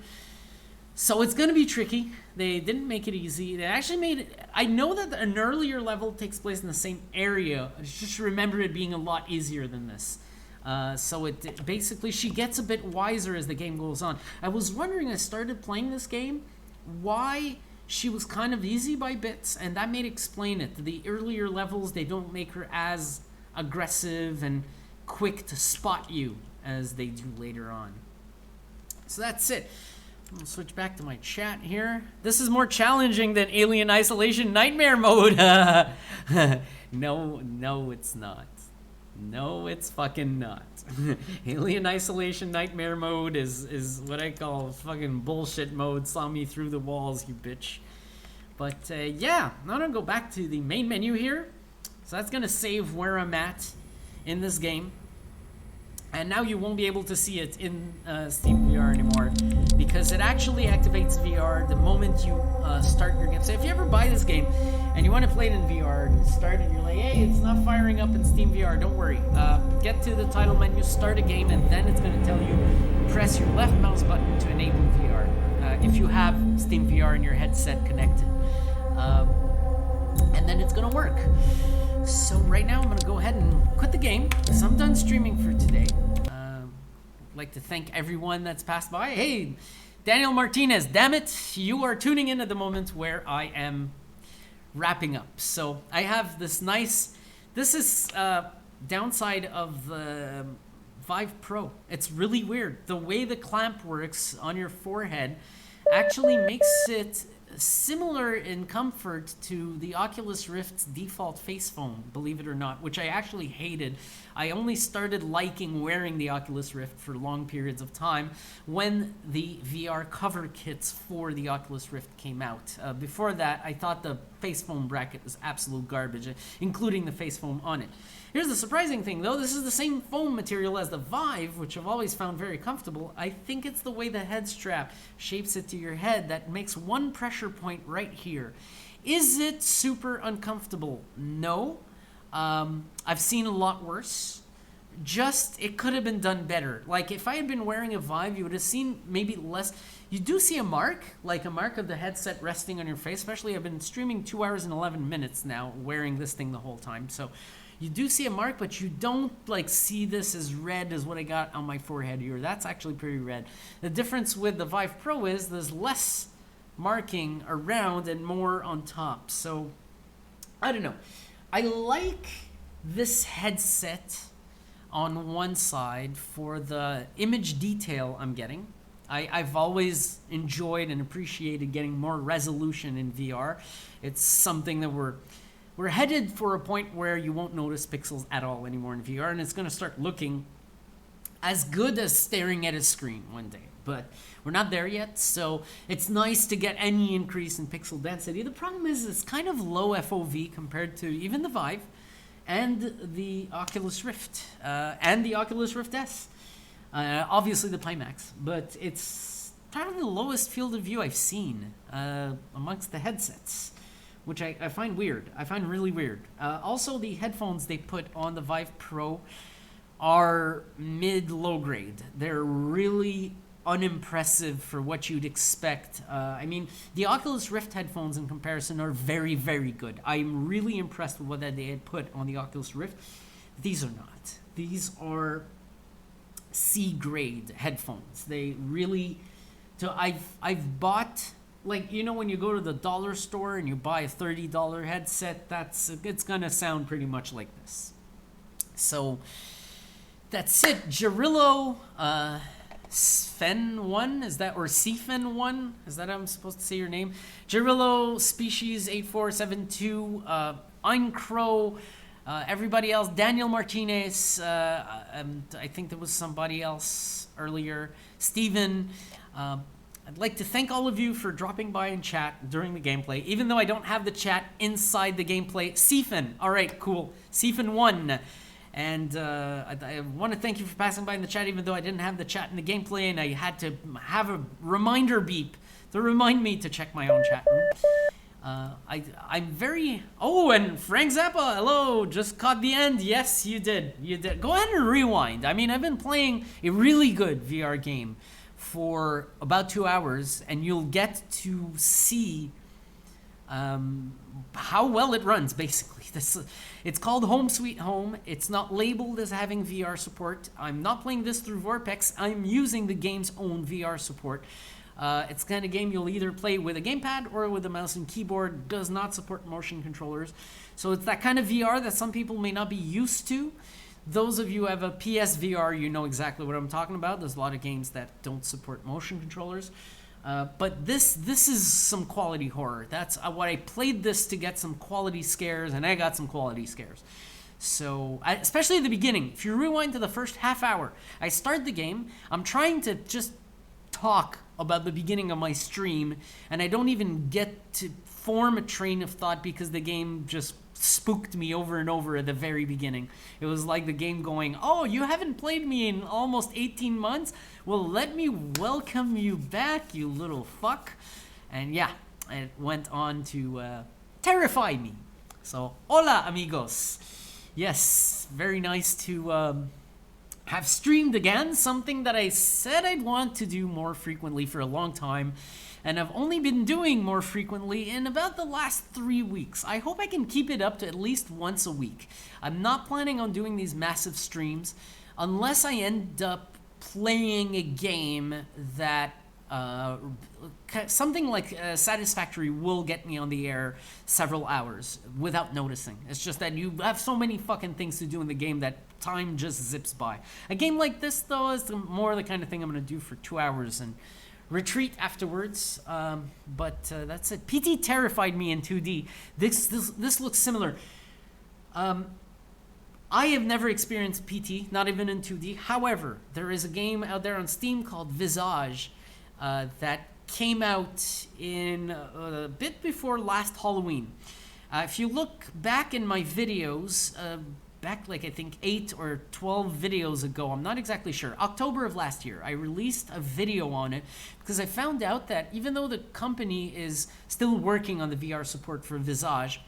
Speaker 1: So it's going to be tricky. They didn't make it easy. They actually made it... I know that an earlier level takes place in the same area. I just remember it being a lot easier than this. So it basically, she gets a bit wiser as the game goes on. I was wondering, I started playing this game, why she was kind of easy by bits, and that may explain it. The earlier levels, they don't make her as aggressive and quick to spot you as they do later on. So that's it. I'm gonna switch back to my chat here. This is more challenging than Alien Isolation Nightmare Mode. No, it's not. No, it's fucking not. Alien Isolation Nightmare Mode is what I call fucking bullshit mode. Saw me through the walls, you bitch. But yeah, I'm gonna go back to the main menu here. So that's gonna save where I'm at in this game. And now you won't be able to see it in Steam VR anymore, because it actually activates VR the moment you start your game. So if you ever buy this game and you want to play it in VR, and you start and you're like, hey, it's not firing up in Steam VR, don't worry. Get to the title menu, start a game, and then it's going to tell you, press your left mouse button to enable VR. If you have Steam VR in your headset connected. And then it's going to work. So right now I'm going to go ahead and quit the game, because I'm done streaming for today. I'd like to thank everyone that's passed by. Hey, Daniel Martinez, damn it, you are tuning in at the moment where I am wrapping up. So I have this nice, this is downside of the VIVE Pro. It's really weird. The way the clamp works on your forehead actually makes it similar in comfort to the Oculus Rift's default face foam, believe it or not, which I actually hated. I only started liking wearing the Oculus Rift for long periods of time when the VR cover kits for the Oculus Rift came out. Before that, I thought the face foam bracket was absolute garbage, including the face foam on it. Here's the surprising thing, though. This is the same foam material as the VIVE, which I've always found very comfortable. I think it's the way the head strap shapes it to your head that makes one pressure point right here. Is it super uncomfortable? No. I've seen a lot worse. Just, it could have been done better. Like, if I had been wearing a VIVE, you would have seen maybe less. You do see a mark, like a mark of the headset resting on your face, especially I've been streaming 2 hours and 11 minutes now, wearing this thing the whole time. So you do see a mark, but you don't like see this as red as what I got on my forehead here. That's actually pretty red. The difference with the VIVE Pro is there's less marking around and more on top. So I don't know. I like this headset on one side for the image detail I'm getting. I've always enjoyed and appreciated getting more resolution in VR. It's something that we're headed for a point where you won't notice pixels at all anymore in VR, and it's going to start looking as good as staring at a screen one day. But we're not there yet, so it's nice to get any increase in pixel density. The problem is it's kind of low FOV compared to even the VIVE and the Oculus Rift and the Oculus Rift S. Obviously the Pimax, but it's probably the lowest field of view I've seen amongst the headsets, which I find weird. I find really weird. Also, the headphones they put on the VIVE Pro are mid-low grade. They're really unimpressive for what you'd expect. I mean, the Oculus Rift headphones in comparison are very, very good. I'm really impressed with what they had put on the Oculus Rift. These are not. These are C-grade headphones. They really... So I've bought... Like, you know, when you go to the dollar store and you buy a $30 headset, it's gonna sound pretty much like this. So that's it. Gerillo Sven1, is that, or Cfen1? Is that how I'm supposed to say your name? Gerillo Species 8472, Eincrow, everybody else, Daniel Martinez, I think there was somebody else earlier, Steven. I'd like to thank all of you for dropping by and chat during the gameplay, even though I don't have the chat inside the gameplay. Cfen, all right, cool. Cfen1. And I want to thank you for passing by in the chat, even though I didn't have the chat in the gameplay, and I had to have a reminder beep to remind me to check my own chat room. I'm very... Oh, and Frank Zappa, hello, just caught the end. Yes, you did. You did. Go ahead and rewind. I mean, I've been playing a really good VR game for about 2 hours, and you'll get to see how well it runs, basically. It's called Home Sweet Home. It's not labeled as having VR support. I'm not playing this through Vorpex. I'm using the game's own VR support. It's the kind of game you'll either play with a gamepad or with a mouse and keyboard. Does not support motion controllers. So it's that kind of VR that some people may not be used to. Those of you who have a PSVR, you know exactly what I'm talking about. There's a lot of games that don't support motion controllers. But this is some quality horror. That's what I played this to get some quality scares, and I got some quality scares. So, especially at the beginning. If you rewind to the first half hour, I start the game. I'm trying to just talk about the beginning of my stream, and I don't even get to form a train of thought because the game just spooked me over and over at the very beginning. It was like the game going, oh, you haven't played me in almost 18 months? Well, let me welcome you back, you little fuck. And yeah, it went on to terrify me. So, hola, amigos. Yes, very nice to have streamed again, something that I said I'd want to do more frequently for a long time, and I've only been doing more frequently in about the last 3 weeks. I hope I can keep it up to at least once a week. I'm not planning on doing these massive streams unless I end up playing a game that something like Satisfactory will get me on the air several hours without noticing. It's just that you have so many fucking things to do in the game that time just zips by. A game like this, though, is more the kind of thing I'm going to do for 2 hours and retreat afterwards. But that's it. PT terrified me in 2D. This looks similar. I have never experienced PT, not even in 2D. However, there is a game out there on Steam called Visage that came out in a bit before last Halloween. If you look back in my videos, back like I think 8 or 12 videos ago, I'm not exactly sure, October of last year, I released a video on it because I found out that even though the company is still working on the VR support for Visage,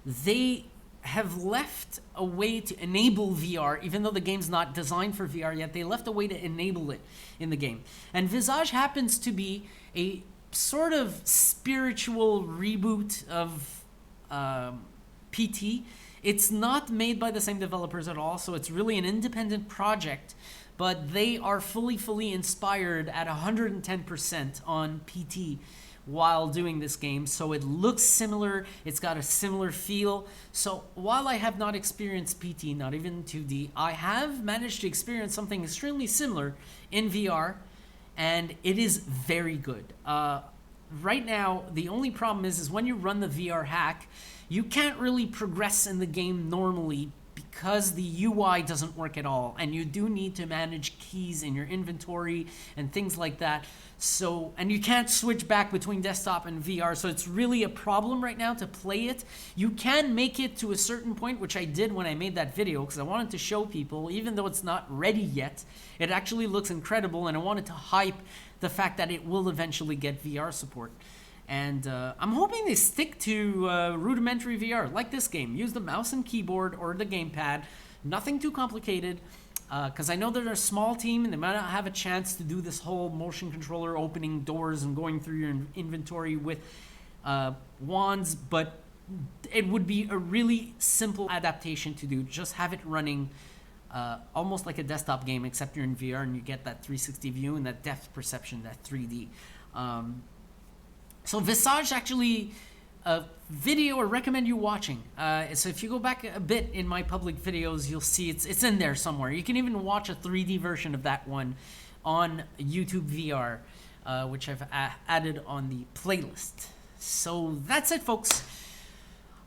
Speaker 1: they have left a way to enable VR, even though the game's not designed for VR yet. They left a way to enable it in the game. And Visage happens to be a sort of spiritual reboot of PT. It's not made by the same developers at all, so it's really an independent project, but they are fully inspired at 110% on PT while doing this game. So it looks similar, it's got a similar feel. So while I have not experienced PT, not even 2D, I have managed to experience something extremely similar in VR, and it is very good. Right now, the only problem is when you run the VR hack, you can't really progress in the game normally because the UI doesn't work at all, and you do need to manage keys in your inventory and things like that. So, and you can't switch back between desktop and VR, so it's really a problem right now to play it. You can make it to a certain point, which I did when I made that video, because I wanted to show people, even though it's not ready yet, it actually looks incredible, and I wanted to hype the fact that it will eventually get VR support. And I'm hoping they stick to rudimentary VR, like this game. Use the mouse and keyboard or the gamepad. Nothing too complicated, because I know they're a small team and they might not have a chance to do this whole motion controller opening doors and going through your inventory with wands, but it would be a really simple adaptation to do. Just have it running almost like a desktop game, except you're in VR and you get that 360 view and that depth perception, that 3D. So Visage actually, a video I recommend you watching. So if you go back a bit in my public videos, you'll see it's in there somewhere. You can even watch a 3D version of that one on YouTube VR, which I've added on the playlist. So that's it, folks.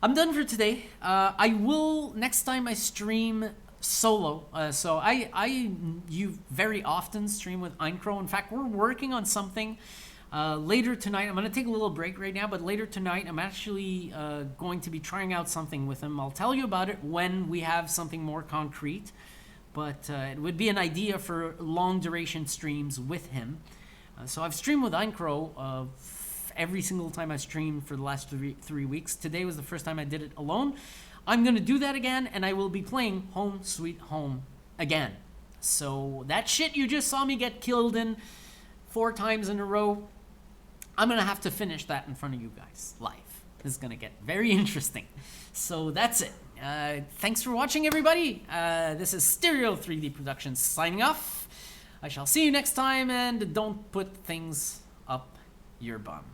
Speaker 1: I'm done for today. I will, next time I stream solo. So you very often stream with Eincro. In fact, we're working on something later tonight. I'm going to take a little break right now, but later tonight I'm actually going to be trying out something with him. I'll tell you about it when we have something more concrete, but it would be an idea for long duration streams with him. So I've streamed with Eincro every single time I streamed for the last three weeks. Today was the first time I did it alone. I'm going to do that again, and I will be playing Home Sweet Home again. So that shit you just saw me get killed in 4 times in a row, I'm gonna have to finish that in front of you guys live. This is gonna get very interesting. So that's it. Thanks for watching, everybody. This is Stereo 3D Productions signing off. I shall see you next time, and don't put things up your bum.